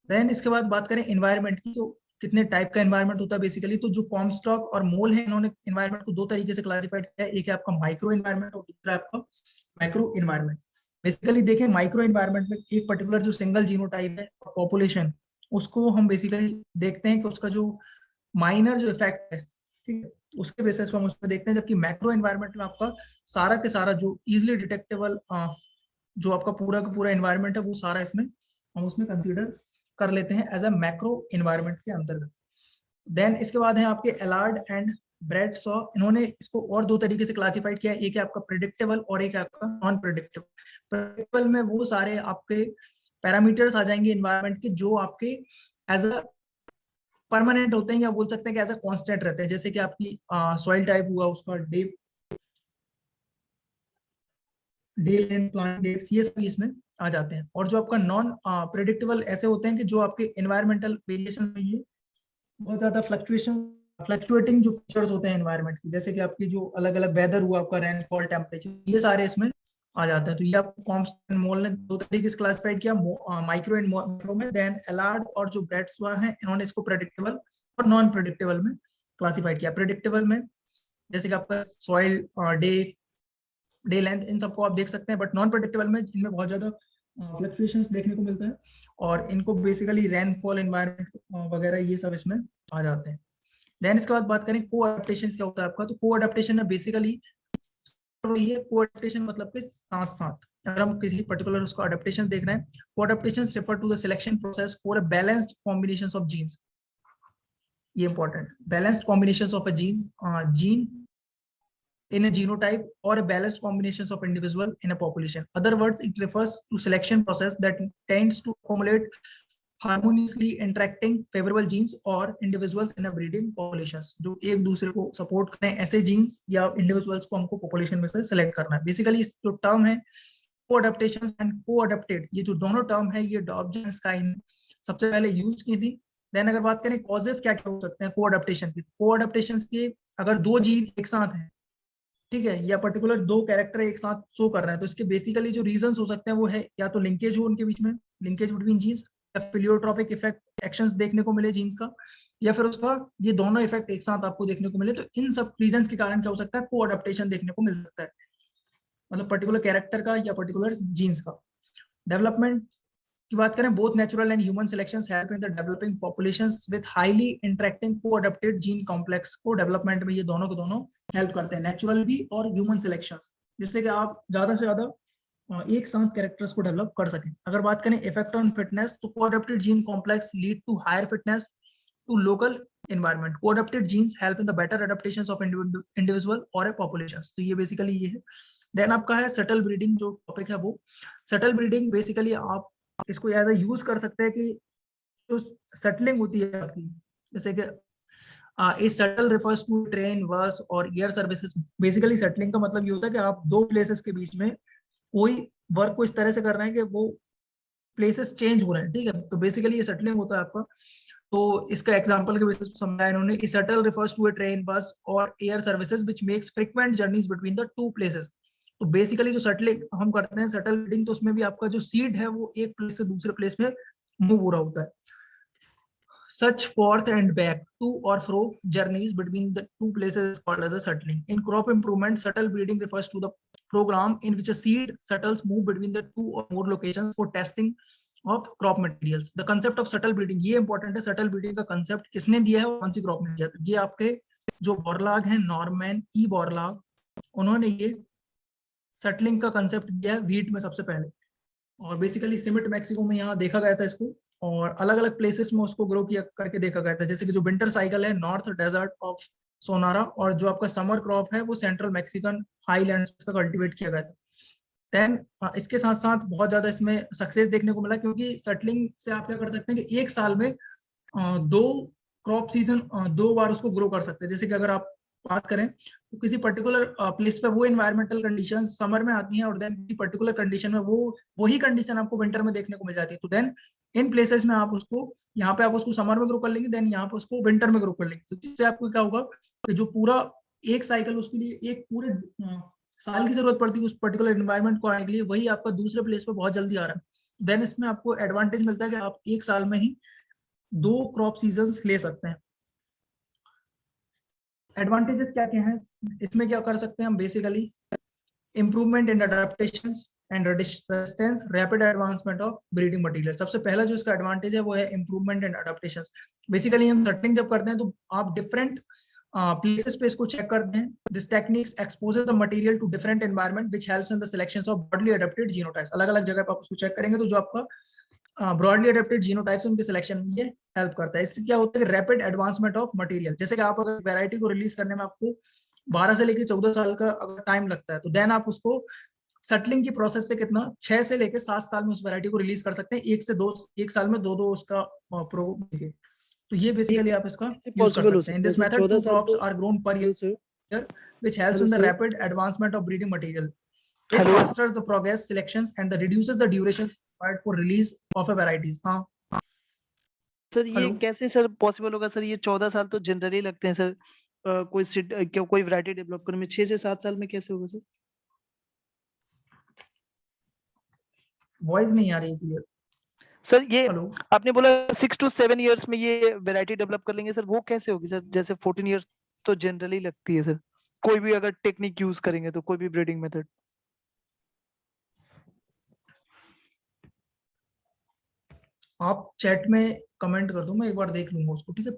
देन इसके बाद बात करें एनवायरनमेंट की, तो कितने टाइप का एनवायरनमेंट होता है बेसिकली. तो जो कॉम्स्टॉक और मोल है इन्होंने एनवायरनमेंट को दो तरीके से क्लासिफाइड किया है. एक है आपका माइक्रो एनवायरनमेंट और दूसरा आपका मैक्रो एनवायरनमेंट. बेसिकली देखें माइक्रो एनवायरनमेंट में एक पर्टिकुलर जो सिंगल जीनोटाइप है पॉपुलेशन, उसको हम बेसिकली देखते हैं कि उसका जो माइनर जो इफेक्ट है, ठीक है, उसके बेसिस पर हम उसमें देखते हैं. जबकि मैक्रो एनवायरनमेंट में आपका सारा के सारा जो इजिली डिटेक्टेबल जो आपका पूरा का पूरा एनवायरनमेंट है वो सारा इसमें हम उसमें कंसीडर कर लेते हैं एज अ मैक्रो एनवायरनमेंट के अंतर्गत. देन इसके बाद है आपके एलार्ड एंड ब्रैडशॉ. इन्होंने इसको और दो तरीके से क्लासिफाइड किया है. एक है आपका प्रेडिक्टेबल और एक है आपका नॉन प्रेडिक्टेबल. प्रेडिक्टेबल में वो सारे आपके पैरामीटर्स आ जाएंगे एनवायरनमेंट के जो आपके एज अ परमानेंट होते हैं या बोल सकते हैं कि एज अ कांस्टेंट रहते हैं. जैसे कि आपकी सॉइल टाइप हुआ, उसका डे लेंथ, प्लांट डेट्स, ये सभी इसमें आ जाते हैं. और जो आपका नॉन प्रेडिक्टेबल ऐसे होते हैं कि जो आपके एनवायरमेंटल वेरिएशन में ये बहुत ज्यादा फ्लक्चुएटिंग जो फीचर्स होते हैं एनवायरनमेंट की, जैसे कि आपकी जो अलग अलग वेदर हुआ, आपका रेनफॉल, टेम्परेचर, ये सारे इसमें आ जाते हैं. तो ये आपको कॉम्स्टेंट मोल ने दो तरीके से क्लासिफाइड किया, माइक्रो एंड मैक्रो में. देन एलार्ड और जो ब्रैडशॉ हैं इन्होंने इसको प्रेडिक्टेबल और नॉन प्रेडिक्टेबल में क्लासिफाइड किया. प्रेडिक्टेबल में जैसे कि आपका सॉइल, डे लेंथ, इन सबको आप देख सकते हैं. बट नॉन प्रेडिक्टेबल में इनमें बहुत ज्यादा फ्लक्चुएशंस देखने को मिलता है और इनको बेसिकली रेनफॉल, एनवायरनमेंट वगैरह ये सब इसमें आ जाते हैं. देन इसके बाद बात करें को अडेप्टेशन क्या होता है आपका. तो को अडेप्टेशन है बेसिकली ये को अडेप्टेशन मतलब के साथ साथ अगर हम किसी पर्टिकुलर उसको अडेप्टेशन देख रहे हैं, co-adaptation refer to the selection process for a balanced combinations of genes. ये important, balanced combinations of a gene in a genotype or a balanced combinations of individual in a population. Other words, it refers to selection process that tends to accumulate harmoniously interacting favorable genes or individuals in a breeding populations. जो एक दूसरे को support करें ऐसे jeans या individuals को हमको population में से सेलेक्ट करना है. बेसिकली जो टर्म है को अडेप्टेशन एंड को अडेप्टेड, ये जो दोनों टर्म है ये डॉब्सन स्काइन सबसे पहले यूज की थी. देन अगर बात करें कॉजेस क्या क्या हो सकते हैं को अडेप्टेशन की, को अडेप्टेशन के अगर दो जीन एक साथ हैं, ठीक है, या पर्टिकुलर दो कैरेक्टर एक साथ शो कर रहे हैं, तो इसके बेसिकली जो रीजंस हो सकते हैं वो है या तो लिंकेज हो उनके बीच में, लिंकेज बिटवीन जीन्स, या फिलियोट्रॉपिक इफेक्ट एक्शंस देखने को मिले जीन्स का, या फिर उसका ये दोनों इफेक्ट एक साथ आपको देखने को मिले. तो इन सब रीजंस के कारण क्या हो सकता है, को अडेप्टेशन देखने को मिल सकता है, मतलब पर्टिकुलर कैरेक्टर का या पर्टिकुलर जीन्स का. डेवलपमेंट की बात करें, both natural and human selections help in the developing populations with highly interacting co-adapted gene complex. को डेवलपमेंट में ये दोनों के दोनों हेल्प करते हैं, नेचुरल भी और ह्यूमन सिलेक्शंस, जिससे कि आप ज्यादा से ज्यादा एक साथ कैरेक्टर्स को डेवलप कर सकें. अगर बात करें इफेक्ट ऑन फिटनेस, तो co-adapted gene complex lead to higher fitness to local environment. Co-adapted genes help in the better adaptations of individual or a population. तो ये बेसिकली ये है. देन आपका है सटल ब्रीडिंग, जो टॉपिक है वो सटल ब्रीडिंग. बेसिकली आप इसको ज्यादा यूज कर सकते हैं कि जो सेटलिंग होती है आपकी, जैसे कि ए shuttle refers to train, bus और एयर सर्विसेज। बेसिकली शटलिंग का मतलब ये होता है कि आप दो प्लेसेस के बीच में कोई वर्क को इस तरह से कर रहे हैं कि वो प्लेसेस चेंज हो रहे हैं, ठीक है, तो बेसिकली ये शटलिंग होता है आपका। तो इसका एग्जांपल के बेसिस पे समझाया इन्होंने कि shuttle refers to a train, bus और air services which makes frequent journeys between the two places. तो बेसिकली जो शटलिंग हम करते हैं, शटल बिल्डिंग, तो उसमें भी आपका जो सीड है वो एक प्लेस से दूसरे प्लेस में मूव हो रहा होता है। Such forth and back, to or fro journeys between the two places is called as a shuttling. In crop improvement, shuttle breeding refers to the program in which a seed shuttles move between the two or more locations for testing of crop materials. The concept of shuttle breeding, ये important है, shuttle breeding का concept किसने दिया है और कौन सी crop ने दिया है? ये आपके जो बोरलाग हैं, नॉर्मैन ई बोरलाग, उन्होंने ये शटलिंग का कंसेप्ट दिया है व्हीट में सबसे पहले। और बेसिकली सिमिट मैक्सिको में यहाँ देखा गया था इसको, और अलग अलग प्लेसेस में उसको ग्रो किया करके देखा गया था। जैसे कि जो विंटर साइकिल है नॉर्थ डेजर्ट ऑफ सोनारा, और जो आपका समर क्रॉप है वो सेंट्रल मैक्सिकन हाईलैंड्स का कल्टीवेट किया गया था। देन इसके साथ साथ बहुत ज्यादा इसमें सक्सेस देखने को मिला, क्योंकि सेटलिंग से आप क्या कर सकते हैं कि एक साल में दो क्रॉप सीजन दो बार उसको ग्रो कर सकते हैं। जैसे कि अगर आप बात करें तो किसी पर्टिकुलर प्लेस पे वो इन्वायरमेंटल कंडीशन समर में आती हैं, और देन किसी पर्टिकुलर कंडीशन में वो वही कंडीशन आपको विंटर में देखने को मिल जाती है। तो देन इन प्लेसेस में आप उसको, यहाँ पे आप उसको समर में ग्रो कर लेंगे, देन यहाँ पे उसको विंटर में ग्रो कर लेंगे। तो जिससे आपको क्या होगा कि जो पूरा एक साइकिल, उसके लिए एक पूरे साल की जरूरत पड़ती है उस पर्टिकुलर एनवायरमेंट को आने के लिए, वही आपका दूसरे प्लेस पे बहुत जल्दी आ रहा है। देन इसमें आपको एडवांटेज मिलता है कि आप एक साल में ही दो क्रॉप सीजन ले सकते हैं। एडवांटेजेस क्या क्या हैं इसमें, क्या कर सकते हैं हम, basically improvement in adaptations and resistance, rapid advancement of breeding material. सबसे पहला जो इसका एडवांटेज है वो है इम्प्रूवमेंट इन अडेप्टेशंस। बेसिकली हम शटलिंग जब करते हैं तो आप डिफरेंट प्लेसेस पे इसको चेक करते हैं। This techniques exposes the material to different environment which helps in the selection of broadly adapted genotypes. अलग अलग जगह पर आप उसको चेक करेंगे तो जो आपका ब्रॉडली अडेप्टेड जीनोटाइप्स उनके सिलेक्शन में ये हेल्प करता है। इससे क्या होता है कि रैपिड एडवांसमेंट ऑफ मटेरियल। जैसे कि आप अगर वैरायटी को रिलीज करने में आपको 12 से लेकर 14 साल का अगर टाइम लगता है, तो देन आप उसको सटलिंग की प्रोसेस से कितना 6 से लेकर 7 साल में उस वैरायटी को रिलीज कर सकते हैं। एक साल में दो उसका प्रो। तो ये बेसिकली आप इसका यूज कर पॉसिबल हो सकते हैं। इन सकता है दिस सर? मेथड 14 टू साल क्रॉप्स तो आर ग्रोन पर hello sir, year which helps hello in the sir, rapid advancement of breeding material. It hello fasters the progress selections and the reduces the durations required for release of a varieties. हाँ sir, ये hello. कैसे sir possible होगा sir? ये 14 साल तो generally लगते हैं sir. कोई वैरायटी डेवलप करने में 6 से 7 साल में कैसे होगा सर? वॉइस नहीं आ रही है क्लियर। सर ये हेलो। आपने बोला 6 to 7 इयर्स में ये वैरायटी डेवलप कर लेंगे सर, वो कैसे होगी सर? जैसे 14 इयर्स तो जनरली लगती है सर, कोई भी अगर टेक्निक यूज करेंगे तो, कोई भी ब्रीडिंग मेथड। आप चैट में कमेंट कर दो, मैं एक बार देख लूंगा उसको, ठीक है।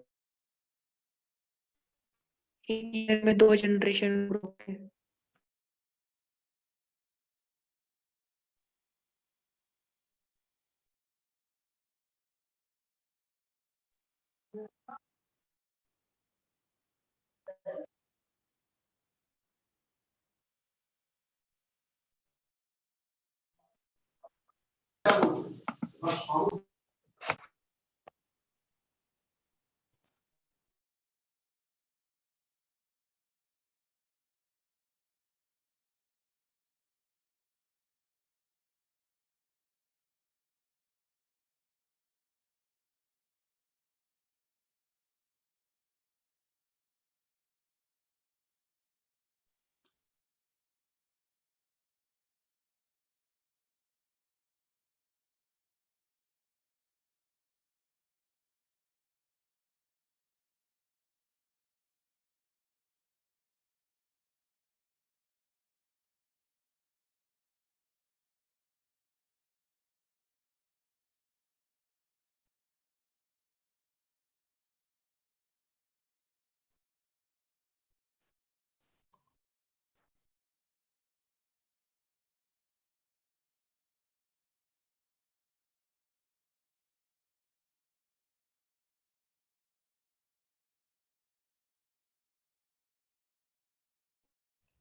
एक ईयर में 2 जनरेशन ग्रो के।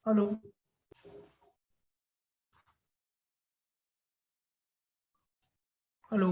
Hello. Hello.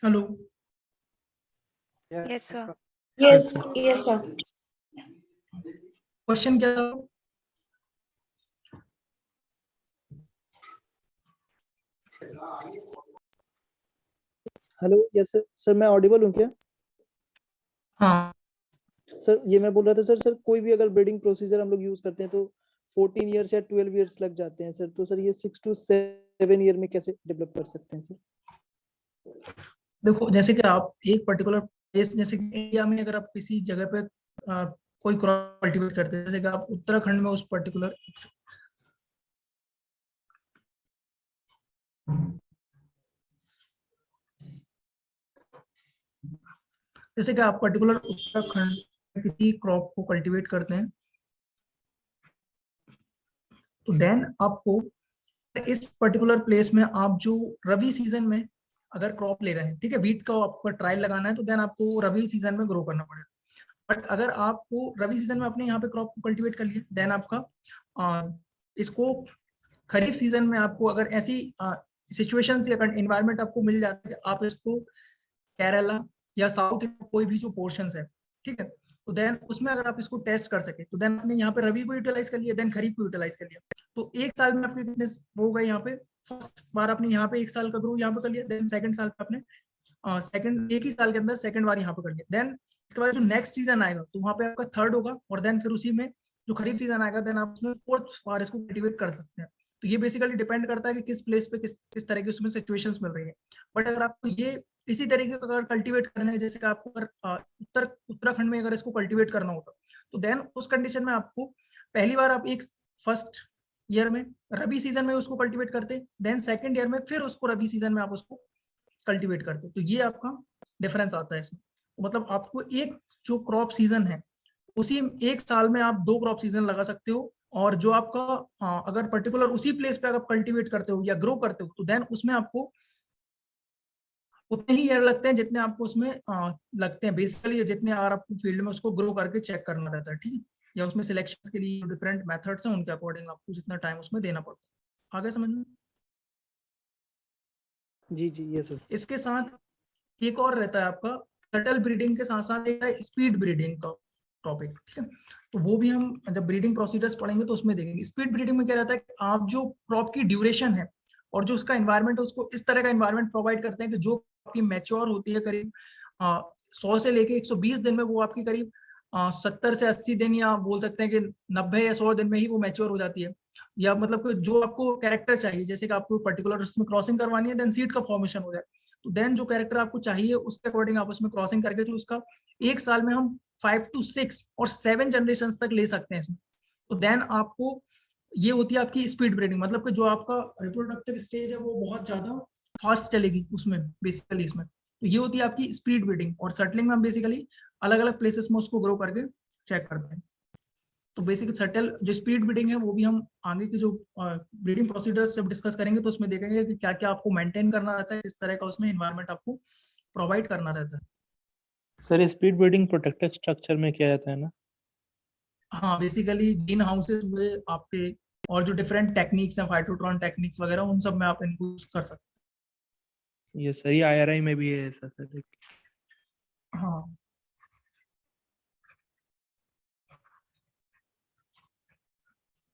Hello, Yes, sir. Yes, yes, sir. Question क्या था? Hello, yes sir. सर मैं ऑडिबल हूँ क्या? हाँ, सर ये मैं बोल रहा था सर कोई भी अगर ब्रीडिंग प्रोसीजर हम लोग यूज करते हैं तो 14 इयर्स या 12 इयर्स लग जाते हैं सर, तो सर ये 6 to 7 ईयर में कैसे डेवलप कर सकते हैं सर? देखो जैसे कि आप एक पर्टिकुलर प्लेस, जैसे कि इंडिया में अगर आप किसी जगह पे कोई क्रॉप कल्टीवेट करते हैं, जैसे कि आप उत्तराखंड में उस पर्टिकुलर, जैसे कि आप पर्टिकुलर उत्तराखंड में किसी क्रॉप को कल्टीवेट करते हैं, तो देन आपको इस पर्टिकुलर प्लेस में आप जो रबी सीजन में अगर क्रॉप ले रहे हैं, ठीक है, वीट का आपको ट्रायल लगाना है, तो देन आपको रबी सीजन में ग्रो करना पड़ेगा। बट अगर आपको रबी सीजन में अपने यहाँ पे क्रॉप को कल्टीवेट कर लिया, देन आपका इसको खरीफ सीजन में आपको अगर ऐसी सिचुएशन या इन्वायरमेंट आपको मिल जाता है, आप इसको केरला या साउथ कोई भी जो पोर्शन है, ठीक है, तो देन उसमें अगर आप इसको टेस्ट कर सके, तो देन आपने यहाँ पे रबी को यूटिलाइज कर लिया, देन खरीफ को यूटिलाइज कर लिया, तो एक साल में आपके कितने हो गए यहाँ पे? फर्स्ट बार आपने यहाँ पे एक साल का ग्रो यहाँ पे कर लिया, देन सेकंड साल पे आपने सेकंड एक ही साल के अंदर सेकंड बार यहाँ पे कर लिया, देन इसके बाद जो नेक्स्ट सीजन आएगा तो वहाँ पे आपका थर्ड होगा, और देन फिर उसी में जो खरीफ सीजन आएगा देन आप उसमें फोर्थ बार इसको कल्टीवेट कर सकते हैं। तो ये बेसिकली डिपेंड करता है कि किस प्लेस पे किस तरह की उसमें सिचुएशंस मिल रही है। बट अगर आपको ये इसी तरीके का अगर कल्टीवेट करना है, जैसे कि आपको अगर उत्तराखंड में अगर इसको कल्टीवेट करना होता, तो देन उस कंडीशन में आपको पहली बार आप एक फर्स्ट ईयर में रबी सीजन में उसको कल्टीवेट करते, देन सेकंड ईयर में फिर उसको रबी सीजन में आप उसको कल्टीवेट करते, तो ये आपका डिफरेंस आता है इसमें। तो मतलब आपको एक जो क्रॉप सीजन है उसी एक साल में आप 2 क्रॉप सीजन लगा सकते हो, और जो आपका अगर पर्टिकुलर उसी प्लेस पे आप कल्टीवेट करते हो या ग्रो करते हो, तो देन उसमें आपको उतने ही ईयर लगते हैं जितने आपको उसमें लगते हैं बेसिकली, जितने अगर आपको फील्ड में उसको ग्रो करके चेक करना रहता है, ठीक है, या उसमें सिलेक्शन के लिए डिफरेंट मेथड्स हैं, उनके अकॉर्डिंग आपको जितना टाइम उसमें देना पड़ता है। आगे समझ में? जी जी यस सर। इसके साथ एक और रहता है आपका शटल ब्रीडिंग के साथ साथ एक स्पीड ब्रीडिंग का टॉपिक, ठीक है, तो वो भी हम जब ब्रीडिंग प्रोसीजर्स पढ़ेंगे तो उसमें देखेंगे। स्पीड ब्रीडिंग में क्या रहता है कि आप जो क्रॉप की ड्यूरेशन है और जो उसका एनवायरनमेंट है, उसको इस तरह का एनवायरनमेंट प्रोवाइड करते हैं कि जो आपकी मैच्योर होती है करीब 100 से लेके 120 दिन में, वो आपकी करीब 70 से 80 दिन, या बोल सकते हैं कि 90 या 100 दिन में ही वो मैच्योर हो जाती है। या मतलब कि जो आपको कैरेक्टर चाहिए, जैसे कि आपको पर्टिकुलर उसमें क्रॉसिंग करवानी है, देन सीड का फॉर्मेशन हो जाए, तो देन जो कैरेक्टर आपको चाहिए उसके अकॉर्डिंग आप उसमें क्रॉसिंग करके जो उसका एक साल में हम 5 to 6 और 7 जनरेशन तक ले सकते हैं इसमें, तो देन आपको ये होती है आपकी स्पीड ब्रीडिंग। मतलब कि जो आपका रिप्रोडक्टिव स्टेज है वो बहुत ज्यादा फास्ट चलेगी उसमें बेसिकली इसमें, तो ये होती है आपकी स्पीड ब्रीडिंग। और सटलिंग में हम बेसिकली अलग अलग प्लेसेस में उसको ग्रो करके चेक करते हैं। तो बेसिकली सटल जो स्पीड ब्रीडिंग है वो भी हम आगे की जो ब्रीडिंग प्रोसीजर्स जब डिस्कस करेंगे तो उसमें देखेंगे कि क्या क्या आपको मेंटेन करना रहता है, किस तरह का उसमें एनवायरनमेंट आपको प्रोवाइड करना रहता है। Sir speed breeding protected structure में किया जाता है ना? हाँ, बेसिकली ग्रीन हाउसेज हुए आपके, और जो डिफरेंट टेक्निक्स हैं फाइटोट्रॉन टेक्निक्स वगैरह, उन सब में आप इनको यूज कर सकते ये सर ये IRI में भी है ऐसा सर? हैं। हाँ,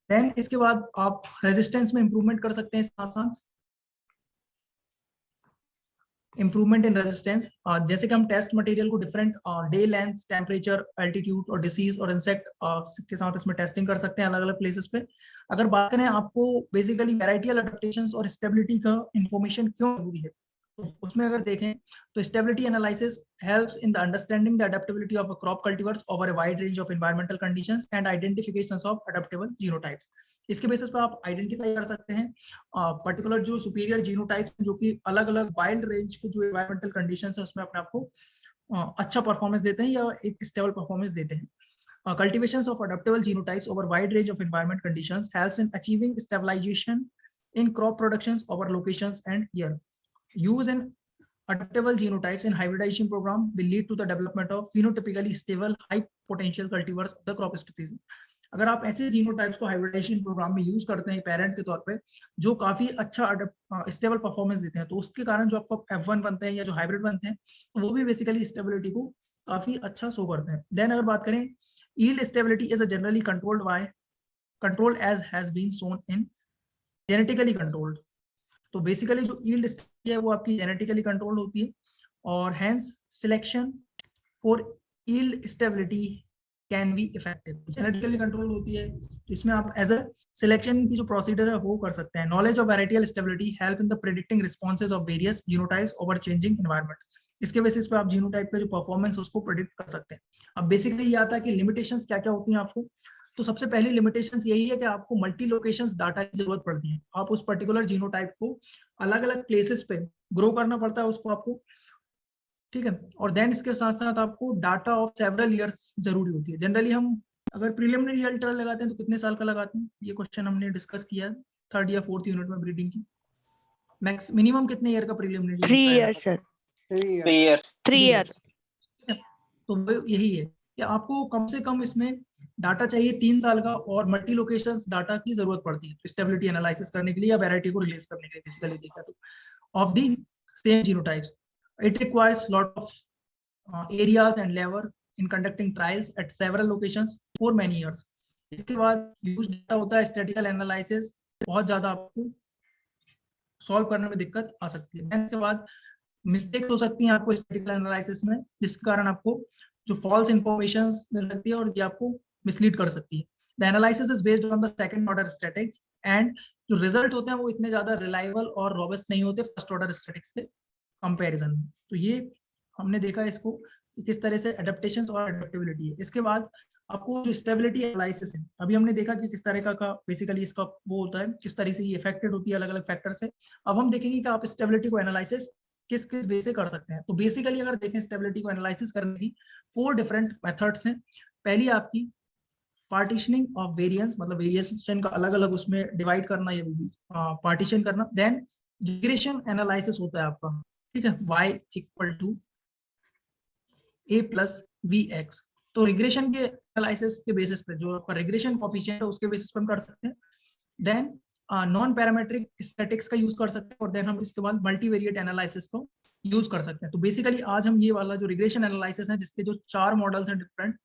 देन इसके बाद आप रेजिस्टेंस में इंप्रूवमेंट कर सकते हैं, साथ साथ इंप्रूवमेंट इन रेजिस्टेंस, जैसे कि हम टेस्ट मटेरियल को different day length, temperature, altitude और डिसीज और इंसेक्ट के साथ इसमें टेस्टिंग कर सकते हैं अलग अलग प्लेसेस पे। अगर बात करें आपको बेसिकली वैराइटियल अडेप्टेशंस और स्टेबिलिटी का इंफॉर्मेशन क्यों जरूरी है, तो उसमें अगर देखें तो stability analysis helps in the understanding the adaptability of crop cultivars over a wide range of environmental conditions and identifications of adaptable genotypes. इसके बेसिस पर आप आइडेंटिफाई कर सकते हैं पर्टिकुलर जो सुपीरियर जीनोटाइप्स जो कि अलग अलग वाइल्ड रेंज के जो एनवायरमेंटल कंडीशंस है उसमें अपने आप को अच्छा परफॉर्मेंस देते हैं या एक स्टेबल परफॉर्मेंस देते हैं। Cultivations of adaptable genotypes over wide range of environment conditions helps in achieving stabilization in crop productions over locations and year. Use in adaptable genotypes in hybridization program will lead to the development of phenotypically stable high potential cultivars of the crop species. अगर आप ऐसे genotypes को hybridisation programme में use करते हैं parent के तौर पे जो काफी अच्छा स्टेबल परफॉर्मेंस देते हैं, तो उसके कारण जो आपका F1 बनते हैं या जो हाइब्रिड बनते हैं, तो वो भी बेसिकली स्टेबिलिटी को काफी अच्छा शो करते हैं। देन अगर बात करें, yield stability is generally controlled by control as has been shown in genetically controlled. तो बेसिकली जो यील्ड है वो आपकी जेनेटिकली कंट्रोल्ड होती है, और hence selection for yield stability can be effective. Genetically control होती है, तो इसमें आप एज अ सिलेक्शन की जो प्रोसीजर है वो कर सकते हैं। Knowledge of varietal stability help in the predicting responses of various genotypes over changing environments. इसके बेसिस पे आप जीनोटाइप का जो परफॉर्मेंस उसको प्रेडिक्ट कर सकते हैं। अब बेसिकली ये आता है कि लिमिटेशंस क्या क्या होती हैं आपको। तो सबसे पहली लिमिटेशंस यही है कि आपको मल्टी लोकेशंस डाटा की जरूरत पड़ती है। आप उस पर्टिकुलर जीनोटाइप को अलग अलग प्लेसेस पे ग्रो करना पड़ता है उसको आपको, ठीक है। और देन इसके साथ साथ आपको डाटा ऑफ सेवरल ईयर्स जरूरी होती है। जनरली हम अगर प्रीलिमिनरी रिजल्ट लगाते हैं तो कितने साल का लगाते हैं, ये क्वेश्चन हमने डिस्कस किया 3rd या 4th यूनिट में ब्रीडिंग की। मैक्स मिनिमम कितने ईयर का preliminary? 3 years sir. 3 years. 3 years. तो वो यही है कि आपको कम से कम इसमें डाटा चाहिए 3 साल का, और मल्टी लोकेशंस डाटा की जरूरत पड़ती है स्टेबिलिटी एनालिसिस करने के लिए या वैरायटी को रिलीज करने के लिए। बेसिकली देखा तो of the same genotypes it requires lot of areas and labor in conducting trials at several locations for many years. इसके बाद यूज डाटा होता है स्टैटिकल एनालिसिस, बहुत ज्यादा आपको सॉल्व करने में दिक्कत आ सकती है। इसके बाद मिस्टेक्स हो सकती हैं आपको स्टैटिकल एनालिसिस में, जिसके कारण आपको जो फॉल्स इंफॉर्मेशन मिल सकती है और ये आपको मिसलीड कर सकती है। The analysis is based on the second order statics, and जो रिजल्ट होते हैं वो इतने ज्यादा रिलायबल और रोबस्ट नहीं होते फर्स्ट ऑर्डर स्टैटिक्स के कंपैरिजन में। तो ये हमने देखा इसको कि किस तरह से एडेप्टेशंस और एडेप्टेबिलिटी है। इसके बाद आपको जो स्टेबिलिटी एनालिसिस है, अभी हमने देखा कि किस तरह का बेसिकली इसका वो होता है, किस तरह से ये इफेक्टेड होती है अलग अलग फैक्टर से। अब हम देखेंगे कि आप स्टेबिलिटी को एनालिसिस किस किस वे से कर सकते हैं। तो बेसिकली अगर देखें स्टेबिलिटी को एनालिसिस करने की 4 डिफरेंट मेथड्स हैं। पहली आपकी पार्टीशनिंग ऑफ वेरिएंस, मतलब वेरिएशन का अलग अलग उसमें डिवाइड करना या पार्टीशन करना। देन रिग्रेशन एनालिसिस होता है आपका, ठीक है, y = a + vx। तो रिग्रेशन के एनालिसिस के बेसिस पे जो आपका रिग्रेशन कोएफिशिएंट है उसके बेसिस पे हम कर सकते हैं। देन नॉन पैरामीट्रिक स्टैटिक्स का यूज कर सकते हैं, और देन हम इसके बाद मल्टीवेरिएट एनालिसिस को यूज कर सकते हैं। तो बेसिकली आज हम ये वाला जो रिग्रेशन एनालिसिस है जिसके जो 4 मॉडल्स हैं डिफरेंट,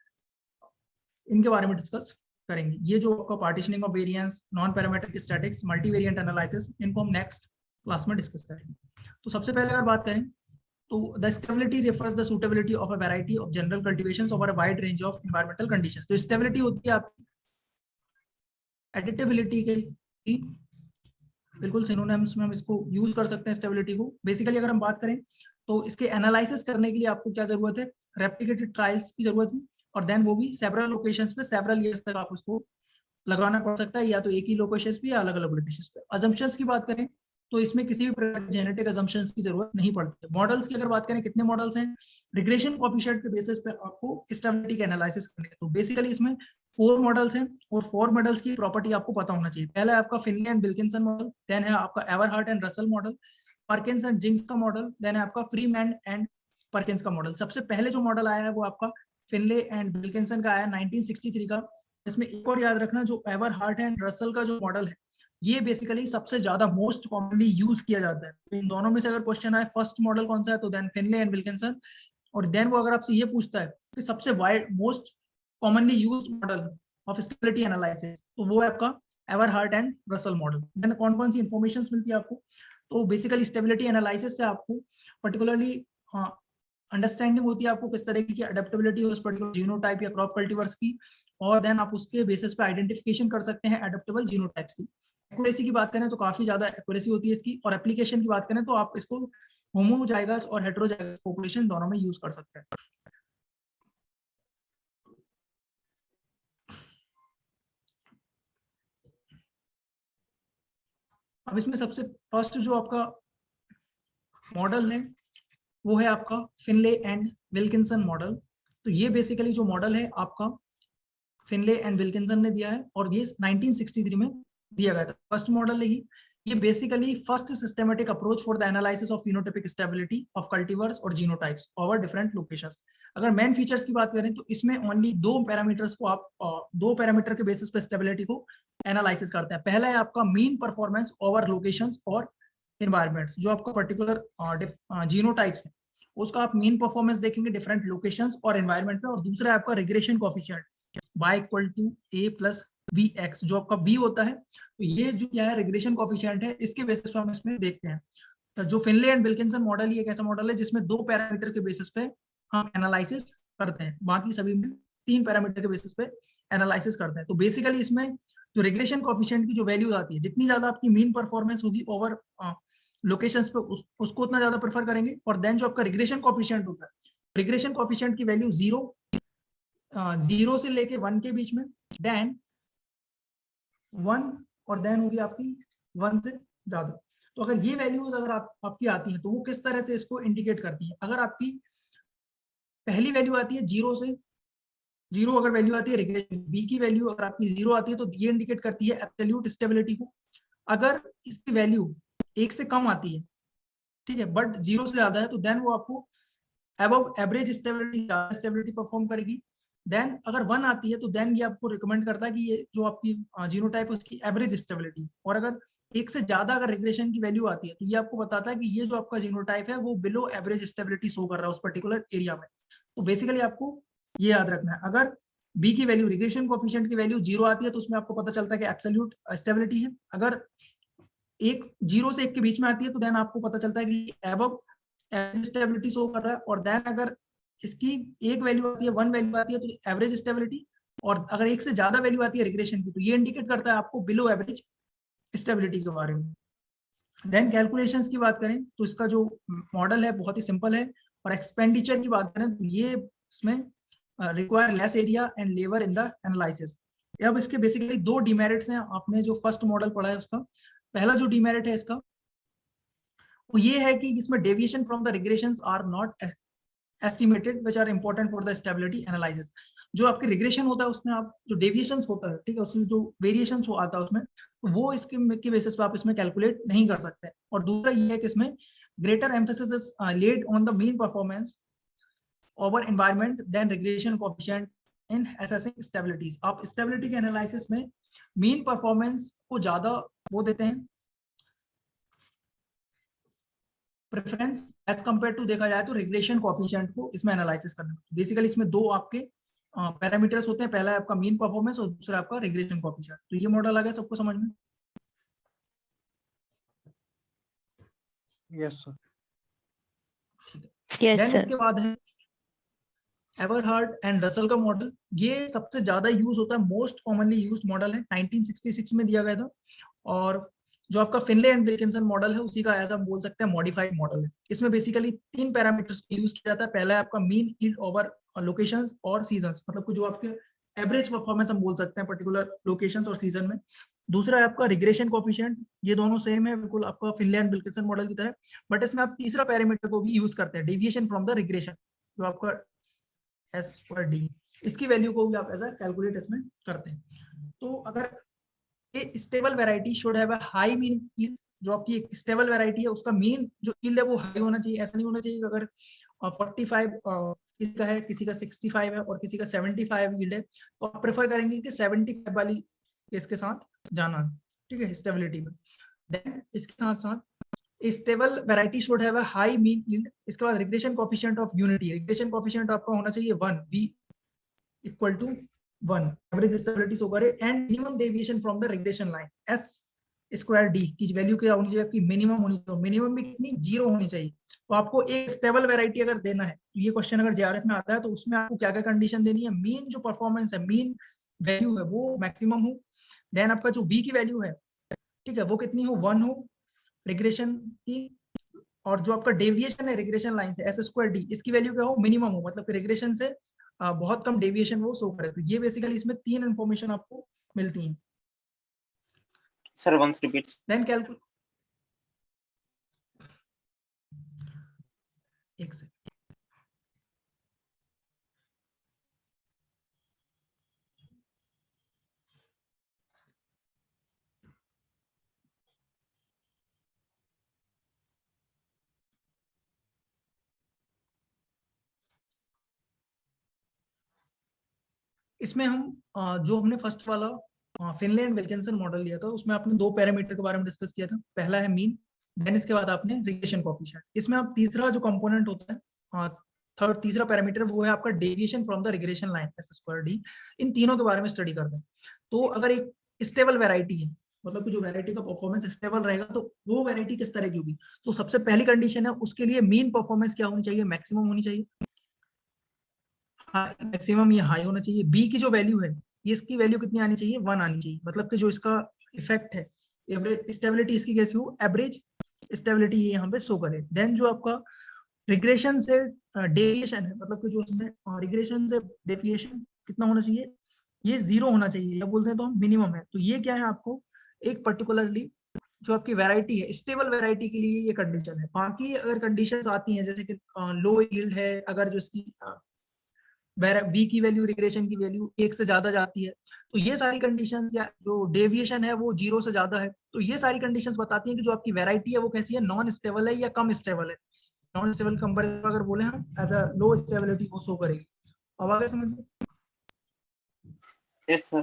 इनके बारे में डिस्कस करेंगे। ये जो आपका partitioning of variance, non parametric statics, multivariate analysis, इनको हम नेक्स्ट क्लास में डिस्कस करेंगे। तो सबसे पहले अगर बात करें तो the stability refers the suitability of a variety of general cultivations over a wide range of environmental conditions. तो स्टेबिलिटी होती है आपकी एडिटेबिलिटी के बिल्कुल सिनोनिम्स में हम इसको यूज कर सकते हैं स्टेबिलिटी को। बेसिकली अगर हम बात करें तो इसके एनालिसिस करने के लिए आपको क्या जरूरत है, रेप्लिकेटेड ट्रायल्स की जरूरत है, और देन वो भी सेवरल लोकेशंस पे सेवरल ईयर्स तक आप उसको लगाना पड़ सकता है, या तो एक ही लोकेशंस पे या अलग अलग लोकेशंस पे। अजम्पशंस की बात करें तो इसमें किसी भी प्रकार के जेनेटिक अजम्पशंस की जरूरत नहीं पड़ती है। मॉडल्स की अगर बात करें, कितने मॉडल्स हैं, रिग्रेशन कोएफिशिएंट के बेसिस पे आपको स्टेबिलिटी का एनालिसिस करनी है। तो बेसिकली इसमें 4 मॉडल्स हैं, और 4 मॉडल्स की प्रॉपर्टी आपको पता होना चाहिए। पहला है आपका Finlay and Wilkinson model, then है आपका Eberhart and Russell model, Perkins and Jinks का मॉडल, देन है आपका फ्रीमैन एंड परकिंस का मॉडल। सबसे पहले जो मॉडल आया है वो आपका फिनले एंड विल्किंसन का आया 1963 का। इसमें एक और याद रखना, जो एवरहार्ट एंड रसल का जो मॉडल है ये बेसिकली सबसे ज्यादा मोस्ट कॉमनली यूज किया जाता है। तो इन दोनों में से अगर क्वेश्चन आए फर्स्ट मॉडल कौन सा है, तो देन फिनले एंड विल्किंसन, और देन वो अगर आपसे ये पूछता है कि सबसे wide most commonly used model of stability analysis, तो वो है आपका Eberhart and Russell model. Then कौन कौन सी इंफॉर्मेशन मिलती है आपको, तो बेसिकली स्टेबिलिटी एनालिसिस से आपको पर्टिकुलरली अंडरस्टैंडिंग होती है आपको किस तरह की अडेप्टेबिलिटी है उस पर्टिकुलर जीनोटाइप या क्रॉप कल्टीवर्स की, और देन आप उसके बेसिस पे आइडेंटिफिकेशन कर सकते हैं एडेप्टेबल जीनोटाइप्स की। एक्यूरेसी की बात करें तो काफी ज्यादा एक्यूरेसी होती है इसकी, और एप्लीकेशन की बात करें तो आप इसको होमोजाइगस और हेटेरोजाइगस पॉपुलेशन दोनों में यूज कर सकते हैं। अब इसमें सबसे फर्स्ट जो आपका मॉडल है वो है आपका फिनले एंड विल्किंसन मॉडल। तो ये बेसिकली जो मॉडल है आपका फिनले एंड विल्किंसन ने दिया है, और ये 1963 में दिया गया था। फर्स्ट मॉडल है ये basically first systematic approach for the analysis of phenotypic stability of cultivars और जीनोटाइप्स ओवर डिफरेंट लोकेशंस। अगर मेन फीचर्स की बात करें तो इसमें ओनली दो पैरामीटर्स को आप दो पैरामीटर के बेसिस पे स्टेबिलिटी को एनालिसिस करते हैं। पहला है आपका मीन परफॉर्मेंस ओवर लोकेशंस और एनवायरमेंट्स। जो आपका पर्टिकुलर जीनोटाइप्स है उसका आप मीन परफॉर्मेंस देखेंगे डिफरेंट लोकेशंस और एनवायरमेंट में। और दूसरा है आपका regression coefficient y equal to a plus vx, जो आपका v होता है। तो ये जो क्या है रिग्रेशन कोएफिशिएंट है, इसके बेसिस पे हम इसमें देखते हैं। तो जो फिनले एंड विल्किंसन मॉडल ये एक ऐसा मॉडल है जिसमें दो पैरामीटर के बेसिस पे हम एनालिसिस करते हैं, बाकी सभी में तीन पैरामीटर के बेसिस पे एनालिसिस करते हैं। तो बेसिकली इसमें जो रिग्रेशन कोएफिशिएंट की जो वैल्यूज आती है, जितनी ज्यादा आपकी मीन परफॉर्मेंस होगी ओवर लोकेशंस पे उसको उतना ज्यादा प्रेफर करेंगे। और देन जो आपका रिग्रेशन कोएफिशिएंट होता है, रिग्रेशन कोएफिशिएंट की वैल्यू 0 से लेके 1 के बीच में, देन 1 और देन होगी आपकी 1 से ज्यादा। तो अगर ये वैल्यूज अगर आपकी आती हैं तो वो किस तरह से इसको इंडिकेट करती है। अगर आपकी पहली वैल्यू आती है 0 से 0 अगर वैल्यू आती है रिग्रेशन, बी की वैल्यू अगर आपकी 0 आती है तो ये इंडिकेट करती है एब्सोल्यूट स्टेबिलिटी को। अगर इसकी वैल्यू 1 से कम आती है, ठीक है, बट 0 से ज्यादा है, तो देन वो आपको अबव एवरेज स्टेबिलिटी परफॉर्म करेगी। देन अगर 1 आती है तो देन ये आपको रिकमेंड करता है कि ये जो आपकी जीनोटाइप है उसकी एवरेज स्टेबिलिटी। और अगर 1 से ज्यादा अगर रिग्रेशन की वैल्यू आती है तो ये आपको बताता है कि ये जो आपका जीनोटाइप है वो बिलो एवरेज स्टेबिलिटी शो कर रहा है उस पर्टिकुलर एरिया में। तो बेसिकली आपको ये याद रखना है, अगर बी की वैल्यू रिग्रेशन कोएफिशिएंट की वैल्यू 0 आती है तो उसमें आपको पता चलता है कि एब्सोल्यूट स्टेबिलिटी है। अगर 0 से 1 के बीच में आती है तो देन आपको पता चलता है कि अबव एवरेज स्टेबिलिटी शो कर रहा है। और देन अगर इसकी एक वैल्यू आती है 1 वैल्यू आती है तो एवरेज स्टेबिलिटी। और अगर 1 से ज्यादा वैल्यू आती है रिग्रेशन की तो ये इंडिकेट करता है आपको बिलो एवरेज स्टेबिलिटी के बारे में। देन कैलकुलेशंस की बात करें तो इसका जो मॉडल है बहुत ही सिंपल है। और एक्सपेंडिचर की बात करें तो ये इसमें require less area and labour in the analysis. अब इसके बेसिकली दो डिमेरिट्स हैं। आपने जो फर्स्ट मॉडल पढ़ा है उसका पहला जो डिमेरिट है इसका वो ये है कि इसमें deviation from the regressions are not estimated which are important for the stability analysis. जो आपके रिग्रेशन होता है उसमें आप जो डेविएशंस होता है, ठीक है, उसमें जो वेरिएशंस हो आता है उसमें, वो इसके के बेसिस पे आप इसमें कैलकुलेट नहीं कर सकते। और दूसरा ये है कि इसमें greater emphasis is laid on the mean performance over environment than regression coefficient in assessing stabilities. आप स्टेबिलिटी के एनालिसिस में मीन परफॉर्मेंस को ज्यादा वो देते हैं प्रेफरेंस एज कंपेयर टू देखा जाए तो रिग्रेशन कोएफिशिएंट को इसमें एनालिसिस करना। बेसिकली इसमें दो आपके पैरामीटर्स होते हैं, पहला है आपका मीन परफॉर्मेंस और दूसरा आपका रिग्रेशन कोएफिशिएंट। तो ये मॉडल आ गया सबको समझ में? Yes sir. Yes then sir. इसके बाद है एवरहार्ड एंड रसल का मॉडल। ये सबसे ज्यादा यूज होता है, मोस्ट कॉमनली यूज्ड मॉडल है, 1966 में दिया गया था। और जो आपका फिनले एंड विल्किंसन मॉडल है उसी का ऐसा हम बोल सकते हैं मॉडिफाइड मॉडल है। इसमें बेसिकली 3 पैरामीटर्स यूज किया जाता है। पहला है आपका मीन यील्ड ओवर लोकेशंस और सीजन्स, मतलब जो आपके एवरेज परफॉर्मेंस हम बोल सकते हैं पर्टिकुलर लोकेशंस और सीजन में। दूसरा है आपका रिग्रेशन कोएफिशिएंट, ये दोनों सेम है बिल्कुल आपका फिनले एंड विल्किंसन मॉडल की तरह, बट इसमें आप तीसरा पैरामीटर को भी यूज करते हैं, डेविएशन फ्रॉम द रिग्रेशन, जो आपका S/D, इसकी वैल्यू को भी आप ऐसा कैलकुलेट इसमें करते हैं। तो अगर ये stable variety should have a high mean yield, जो आपकी एक स्टेबल वैरायटी है उसका मीन जो यील्ड है वो हाई होना चाहिए। ऐसा नहीं होना चाहिए कि अगर 45 किसी का है, किसी का 65 है और किसी का 75 यील्ड है, तो आप प्रेफर करेंगे कि 75 वाली इसके साथ जाना, ठीक है, स्टेबिलिटी में। देन इसके साथ साथ stable variety should have a high mean yield. इसके बाद regression coefficient of unity, regression coefficient आपका होना चाहिए 1, v equal to 1, average stability show करे। And minimum deviation from the regression line S²D की वैल्यू क्या होनी चाहिए आपकी, मिनिमम होनी चाहिए। मिनिमम भी कितनी, 0 होनी चाहिए। तो आपको एक स्टेबल वैरायटी अगर देना है तो ये क्वेश्चन अगर JRF में आता है तो उसमें आपको क्या क्या कंडीशन देनी है, मीन जो परफॉर्मेंस है, मीन वैल्यू है वो मैक्सिमम हो। देन आपका जो v की वैल्यू है, ठीक है, वो कितनी हो, 1 हो रिग्रेशन की। और जो आपका डेविएशन है रिग्रेशन लाइन से S²D, इसकी वैल्यू क्या हो, मिनिमम हो, मतलब रिग्रेशन से बहुत कम डेविएशन वो शो करे। तो ये बेसिकली इसमें 3 इंफॉर्मेशन आपको मिलती हैं। Sir, once repeat. Then calculate, एक सेकंड, इसमें हम जो हमने फर्स्ट वाला फिनलैंड विल्किंसन मॉडल लिया था उसमें आपने 2 पैरामीटर के बारे में डिस्कस किया था। पहला है मीन, देन इसके बाद आपने रिग्रेशन कोएफिशिएंट। इसमें आप तीसरा जो कंपोनेंट होता है थर्ड तीसरा पैरामीटर वो है आपका deviation from the regression line S²D। इन तीनों के बारे में स्टडी करते हैं। तो अगर एक स्टेबल वैरायटी है, मतलब कि जो वैरायटी का परफॉर्मेंस स्टेबल रहेगा, तो वो वैरायटी किस तरह की होगी? तो सबसे पहली कंडीशन है उसके लिए मीन परफॉर्मेंस क्या होनी चाहिए? मैक्सिमम होनी चाहिए, मैक्सिमम ये हाई होना चाहिए। बी की जो वैल्यू है ये इसकी वैल्यू कितनी आनी चाहिए? 1 आनी चाहिए। मतलब कि जो इसका इफेक्ट है एवरेज स्टेबिलिटी इसकी कैसी हो? एवरेज स्टेबिलिटी ये यहाँ पे शो करे। देन जो आपका रिग्रेशन से डेविएशन है, मतलब कि जो इसमें रिग्रेशन से डेविएशन कितना होना चाहिए? ये 0 होना चाहिए, या बोलते हैं तो हम मिनिमम है। तो ये क्या है आपको एक पर्टिकुलरली जो आपकी वैरायटी है स्टेबल वैरायटी के लिए ये कंडीशन है। बाकी अगर कंडीशंस आती हैं जैसे कि लो यील्ड है, अगर जो इसकी बी की वैल्यू रिग्रेशन की वैल्यू 1 से ज्यादा जाती है, तो ये सारी कंडीशंस, या जो डेविएशन है वो 0 से ज्यादा है, तो ये सारी कंडीशंस बताती हैं कि जो आपकी वैरायटी है वो कैसी है? नॉन स्टेबल है या कम स्टेबल है। नॉन स्टेबल कंपेरिजन अगर बोले हम एज अ लो स्टेबिलिटी वो शो करेगी। अब आगे समझ लो। Yes sir.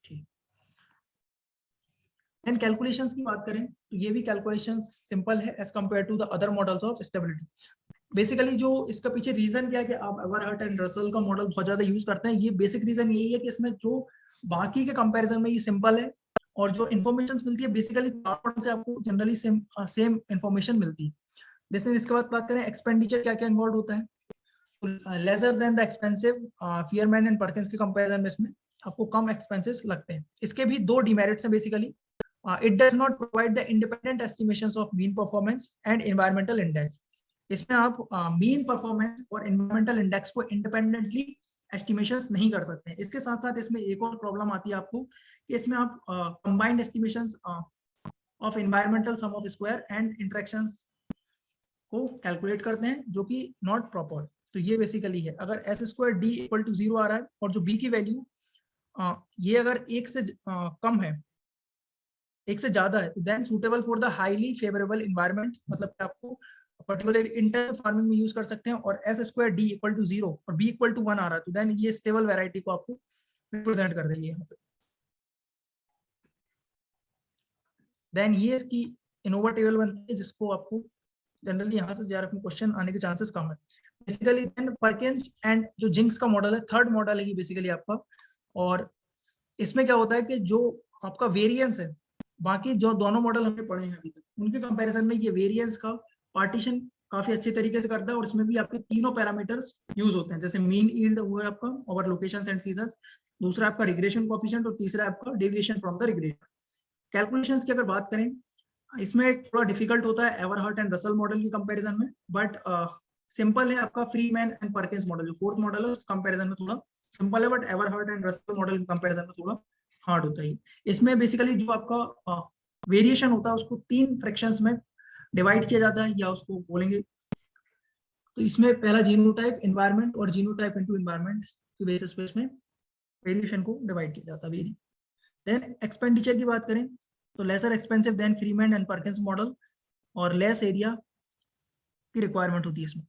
ठीक। देन कैलकुलेशंस की बात करें तो ये भी कैलकुलेशंस सिंपल है as compare to the other models of stability. Basically जो इसका पीछे रीजन क्या है कि आप एवरहर्ट एंड रसेल का मॉडल बहुत ज्यादा यूज करते हैं। ये बेसिक रीजन यही है कि इसमें जो बाकी के कंपैरिजन में ये सिंपल है, और जो इन्फॉर्मेशन मिलती है बेसिकली मॉडल से आपको जनरली सेम इन्फॉर्मेशन मिलती है। जैसे इसके बाद बात करें एक्सपेंडिचर क्या क्या इन्वॉल्व होता है। Lesser than the expensive Freeman and Perkins के कंपैरिजन में इसमें आपको कम एक्सपेंसेस लगते हैं। इसके भी 2 डिमेरिट्स हैं basically. It does not provide the independent estimations of mean performance and environmental index. इसमें आप मीन परफॉर्मेंस और एनवायरमेंटल इंडेक्स को इंडिपेंडेंटली एस्टिमेशंस नहीं कर सकते हैं। इसके साथ साथ इसमें एक और प्रॉब्लम आती है आपको कि इसमें आप combined estimations of environmental sum of square and interactions को कैलकुलेट करते हैं, जो कि नॉट प्रॉपर। तो ये बेसिकली है, अगर S²D = 0 आ रहा है और जो B की वैल्यू ये अगर 1 से कम है, 1 से ज्यादा है, तो then suitable for the highly favourable environment, मतलब कि आपको पर्टिकुलर इंटेंसिव फार्मिंग में यूज कर सकते हैं। और S²D = 0 और B = 1 आ रहा है, तो देन ये स्टेबल वैरायटी को आपको रिप्रेजेंट कर रही है यहाँ पे। देन ये इसकी इनोवा टेबल बनती है, जिसको आपको जनरली यहाँ से JRF में क्वेश्चन आने के चांसेस कम है। बेसिकली देन पर्किंस एंड जो जिंक्स का मॉडल है, थर्ड मॉडल है ये बेसिकली आपका। और इसमें क्या होता है कि जो आपका वेरिएंस है, बाकी जो दोनों मॉडल हमने पढ़े हैं अभी तक, उनके कंपैरिजन में ये वेरिएंस का पार्टीशन काफी अच्छे तरीके से करता है। और इसमें भी आपके तीनों पैरामीटर्स यूज होते हैं, जैसे मीन यील्ड हुआ आपका, ओवर लोकेशंस एंड सीजंस, दूसरा आपका रिग्रेशन कोएफिशिएंट, और तीसरा आपका deviation from the regression. Calculations की अगर बात करें, इसमें थोड़ा डिफिकल्ट होता है एवरहर्ट एंड रसेल मॉडल की कंपैरिजन में, बट सिंपल है आपका फ्रीमैन एंड पर्किंस मॉडल। जो फोर्थ मॉडल है उस कंपैरिजन में थोड़ा सिंपल है, बट एवरहर्ट एंड रसेल मॉडल की कंपैरिजन में थोड़ा हार्ड होता है। इसमें बेसिकली जो आपका वेरिएशन होता है उसको 3 फ्रैक्शंस में डिवाइड किया जाता है, या उसको बोलेंगे तो इसमें पहला जीनोटाइप, एनवायरनमेंट और जीनोटाइप इनटू एनवायरनमेंट के बेसिस पे इसमें वेरिएशन को डिवाइड किया जाता है। देन एक्सपेंडिचर की बात करें तो lesser expensive than Freeman and Perkins model, और लेस एरिया की रिक्वायरमेंट होती है इसमें।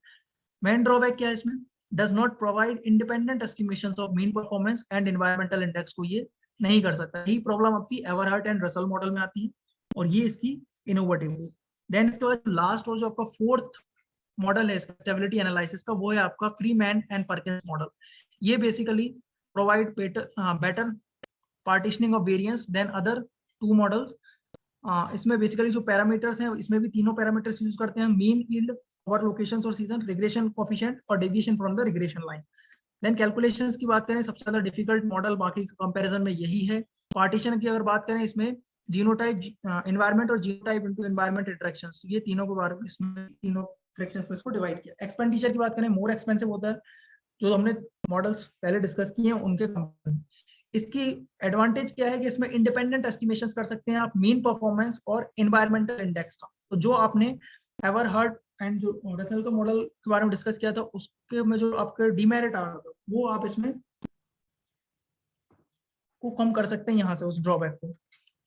मेन ड्रॉबैक क्या है इसमें? Does not provide independent estimations of mean performance and environmental index को ये नहीं कर सकता। यही प्रॉब्लम आपकी एवरहर्ट एंड रसेल मॉडल में आती है, और ये इसकी इनोवेटिव है। देन इसके बाद लास्ट और जो आपका फोर्थ मॉडल है स्टेबिलिटी एनालिसिस का, वो है आपका फ्रीमैन एंड पर्किंस मॉडल। ये basically provide better partitioning of variance than other 2 models. इसमें बेसिकली जो पैरामीटर्स हैं, इसमें भी तीनों पैरामीटर्स यूज करते हैं, मीन यील्ड, ओवर लोकेशंस और सीजन, रिग्रेशन कोएफिशिएंट और deviation from the regression line. Then calculations की बात करें, सबसे ज्यादा डिफिकल्ट मॉडल बाकी कंपैरिजन में यही है। पार्टीशन की अगर बात करें, इसमें जीनोटाइप एनवायरनमेंट और जीनोटाइप इनटू एनवायरनमेंट इंटरेक्शंस, ये तीनों के बारे में इसमें तीनों फ्रैक्शंस में इसको डिवाइड किया। एक्सपेंडिचर की बात करें, मोर एक्सपेंसिव होता है, जो हमने मॉडल्स पहले डिस्कस किए हैं उनके कंपेयर में। इसकी एडवांटेज क्या है कि इसमें इंडिपेंडेंट एस्टिमेशंस कर सकते हैं आप मीन परफॉर्मेंस और एनवायरमेंटल इंडेक्स का। तो जो आपने एवरहर्ट एंड जो रसेल का मॉडल के बारे में डिस्कस किया था, उसके में जो आपके डीमेरिट आ रहा था, वो आप इसमें को कम कर सकते हैं यहाँ से, उस ड्रॉबैक को।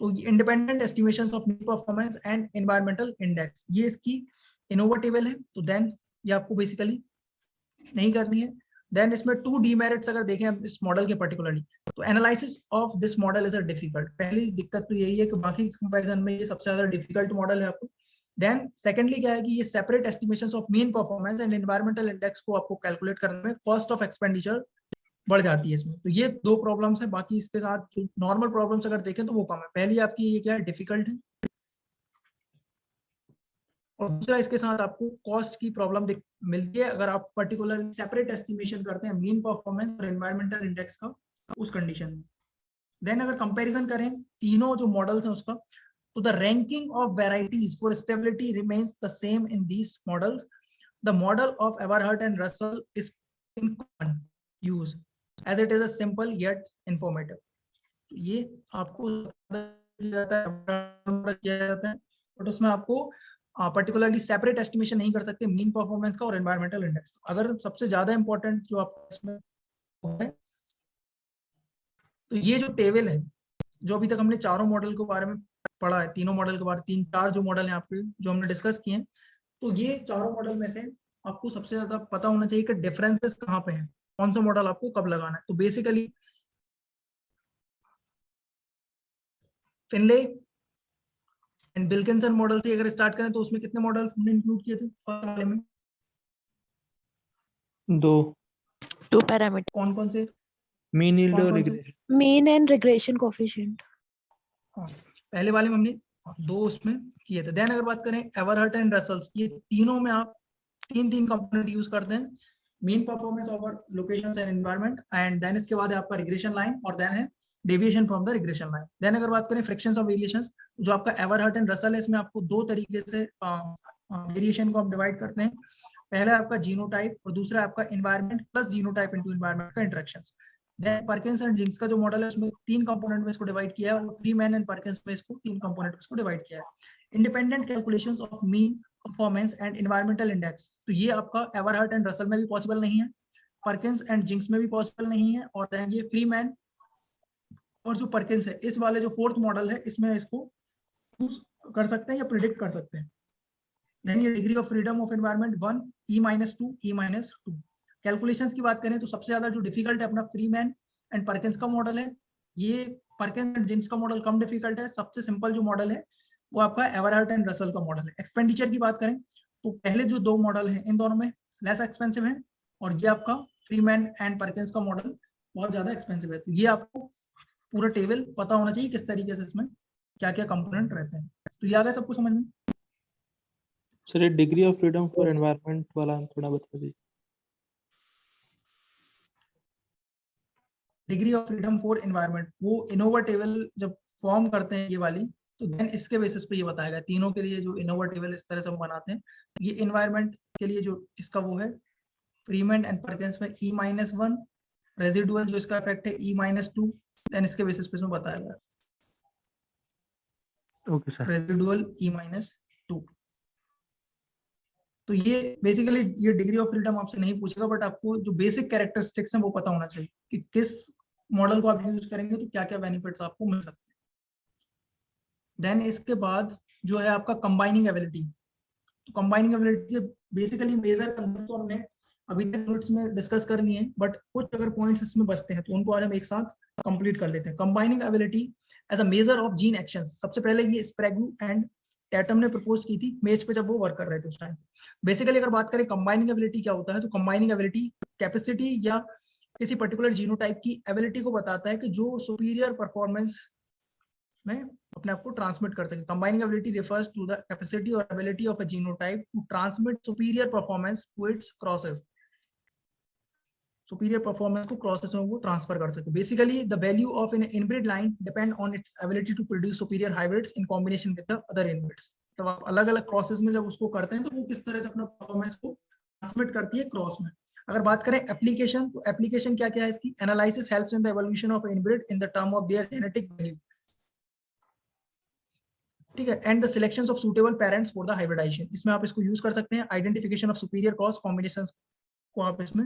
तो independent estimations of mean performance and environmental index, ये इसकी इनोवेटिव है। तो देन ये आपको बेसिकली नहीं करनी है। देन इसमें 2 डीमेरिट्स अगर देखें हम इस मॉडल के पर्टिकुलरली, तो analysis of this model is a difficult. पहली दिक्कत तो यही है कि बाकी कंपैरिजन में ये सबसे ज्यादा डिफिकल्ट मॉडल है आपको। देन सेकेंडली क्या है कि ये separate estimations of mean performance and environmental index को आपको कैलकुलेट करने में कॉस्ट ऑफ एक्सपेंडिचर बढ़ जाती है इसमें। तो ये 2 प्रॉब्लम्स है, बाकी इसके साथ जो नॉर्मल प्रॉब्लम्स अगर देखें तो वो कम है। पहली आपकी ये क्या है, डिफिकल्ट है, और दूसरा इसके साथ आपको कॉस्ट की प्रॉब्लम मिलती है अगर आप पर्टिकुलर सेपरेट एस्टिमेशन करते हैं मीन परफॉर्मेंस और एनवायरमेंटल इंडेक्स का उस कंडीशन में। देन अगर कंपैरिजन करें तीनों जो मॉडल्स हैं उसका, तो the ranking of varieties for stability remains the same in these models. The model of Eberhart and Russell is in common use as it is a simple yet informative. तो ये आपको किया जाता है, बट उसमें आपको पर्टिकुलरली सेपरेट एस्टिमेशन नहीं कर सकते मीन परफॉर्मेंस का और एनवायरमेंटल इंडेक्स। अगर सबसे ज्यादा इंपॉर्टेंट जो आपको इसमें है, तो ये जो टेबल है, जो अभी तक हमने चारों मॉडल के बारे में पढ़ा है, तीनों मॉडल के बारे में 3-4 जो मॉडल हैं आपके जो हमने डिस्कस किए हैं, तो ये चारों मॉडल में से आपको सबसे ज्यादा पता होना चाहिए कि डिफरेंसेस कहाँ पे हैं, कौन सा मॉडल आपको कब लगाना है। तो बेसिकली फिनले एंड विल्किंसन मॉडल से अगर स्टार्ट करें तो उसमें कितने मॉडल हमने इंक्लूड किए थे फर्स्ट वाले में? 2 पैरामीटर, कौन कौन से? मीन यील्ड और कौन-कौन से? Regression. Mean and regression coefficient. हाँ, पहले वाले में हमने 2 उसमें किए थे। देन अगर बात करें एवरहर्ट एंड रसल्स, ये तीनों में आप 3 कंपोनेंट यूज करते हैं, mean performance over locations and environment, and then इसके बाद है आपका रिग्रेशन लाइन, और देन है deviation from the regression line. Then अगर बात करें फ्रिक्शंस ऑफ वेरिएशंस, जो आपका एवरहर्ट एंड रसल है, इसमें आपको 2 तरीके से वेरिएशन को हम डिवाइड करते हैं। पहला है आपका जीनोटाइप और दूसरा आपका environment plus genotype into environment का interactions. Then Perkins and Jinks का जो मॉडल है उसमें 3 कंपोनेंट में इसको डिवाइड किया है, और फ्रीमैन एंड परकिंस में इसको 3 कंपोनेंट में इसको डिवाइड किया है। Independent calculations of mean performance and environmental index, तो ये आपका एवरहर्ट एंड रसल में भी पॉसिबल नहीं है, परकिंस एंड जिंक्स में भी पॉसिबल नहीं है, और देन ये फ्रीमैन और जो परकिंस है, इस वाले जो 4th मॉडल है, इसमें इसको यूज कर सकते हैं या प्रिडिक्ट कर सकते हैं। देन ये degree of freedom of environment 1 E-2 E-2। Calculations की बात करें तो सबसे ज्यादा जो डिफिकल्ट है अपना फ्रीमैन एंड परकिंस का मॉडल है। ये परकिंस एंड जिंक्स का मॉडल कम डिफिकल्ट है। सबसे सिंपल जो मॉडल है वो आपका एवरहर्ट एंड रसल का मॉडल है। एक्सपेंडिचर की बात करें तो पहले जो 2 मॉडल हैं इन दोनों में लेस एक्सपेंसिव है, और ये आपका फ्रीमैन एंड परकिंस का मॉडल बहुत ज्यादा एक्सपेंसिव है। तो ये आपको पूरा टेबल पता होना चाहिए किस तरीके से इसमें क्या क्या कंपोनेंट रहते हैं। तो ये आ गया सबको समझ में? सर ये degree of freedom for environment वाला थोड़ा बता दीजिए। Degree of freedom for environment वो इनोवा टेबल जब फॉर्म करते हैं ये वाली, तो देन इसके बेसिस पे ये बताएगा तीनों के लिए जो इनोवा टेबल इस तरह से हम बनाते हैं। ये एनवायरनमेंट के लिए जो इसका वो है फ्रीमैन एंड परकिंस में E-1, रेजिडुअल जो इसका इफेक्ट है E-2, देन इसके बेसिस पे इसमें बताया ओके सर। Residual E-2। तो ये बेसिकली ये डिग्री ऑफ फ्रीडम आपसे नहीं पूछेगा, बट आपको जो बेसिक कैरेक्टरिस्टिक्स हैं वो पता होना चाहिए कि किस मॉडल को आप यूज करेंगे तो क्या क्या बेनिफिट्स आपको मिल सकते हैं। देन इसके बाद जो है आपका कंबाइनिंग एबिलिटी। तो कंबाइनिंग एबिलिटी बेसिकली मेजर करना तो हमने अभी तक नोट्स में डिस्कस कर लिए हैं, बट कुछ अगर पॉइंट्स इसमें बचते हैं तो उनको आज हम एक साथ कंप्लीट कर लेते हैं। Combining ability as a measure of gene actions, सबसे पहले ये स्प्रेगू एंड टैटम ने प्रपोज की थी मेज पे जब वो वर्क कर रहे थे उस टाइम। बेसिकली अगर बात करें कंबाइनिंग एबिलिटी क्या होता है, तो कंबाइनिंग एबिलिटी कैपेसिटी या किसी पर्टिकुलर जीनोटाइप की एबिलिटी को बताता है कि जो सुपीरियर परफॉर्मेंस में अपने आप को ट्रांसमिट कर सके। Combining ability refers to the capacity और ability of a genotype to transmit superior performance to its crosses. Superior performance को क्रॉसेस में वो ट्रांसफर कर सके। Basically the value of an inbreed line depend on its ability to produce superior hybrids in combination with the other inbreeds. तो आप अलग अलग crosses में जब उसको करते हैं तो वो किस तरह से अपना परफॉर्मेंस को ट्रांसमिट करती है क्रॉस में। अगर बात करें एप्लीकेशन, तो एप्लीकेशन क्या क्या है इसकी? Analysis helps in the evolution of inbreed in the term of their genetic value, ठीक है, and the selections of suitable parents for the hybridization. इसमें आप इसको यूज कर सकते हैं। Identification of superior cross combinations को आप इसमें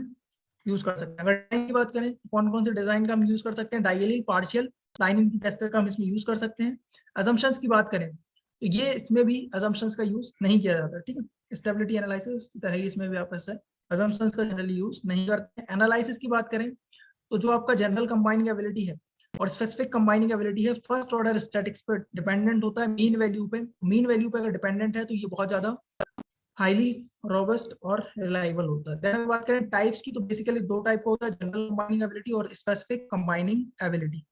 यूज कर सकते हैं। अगर डिजाइन की बात करें कौन कौन से डिजाइन का हम यूज कर सकते हैं, डायगोनल, पार्शियल, लाइनिंग टेस्टर का हम इसमें यूज कर सकते हैं। अजम्पशंस की बात करें तो ये इसमें भी अजम्पशंस का यूज नहीं किया जाता, ठीक है। स्टेबिलिटी एनालिसिस की तरह ही इसमें भी आप ऐसे assumptions का जनरली यूज नहीं करते हैं। एनालिसिस की बात करें तो जो आपका जनरल कंबाइनिंग एबिलिटी है और स्पेसिफिक कंबाइनिंग एबिलिटी है फर्स्ट ऑर्डर स्टैटिक्स पे डिपेंडेंट होता है, मीन वैल्यू पे। मीन वैल्यू पे अगर डिपेंडेंट है तो ये बहुत ज्यादा हाईली रोबस्ट और रिलायबल होता है। देन बात करें टाइप्स की तो बेसिकली दो टाइप का होता है, जनरल कंबाइनिंग एबिलिटी और स्पेसिफिक कंबाइनिंग एबिलिटी।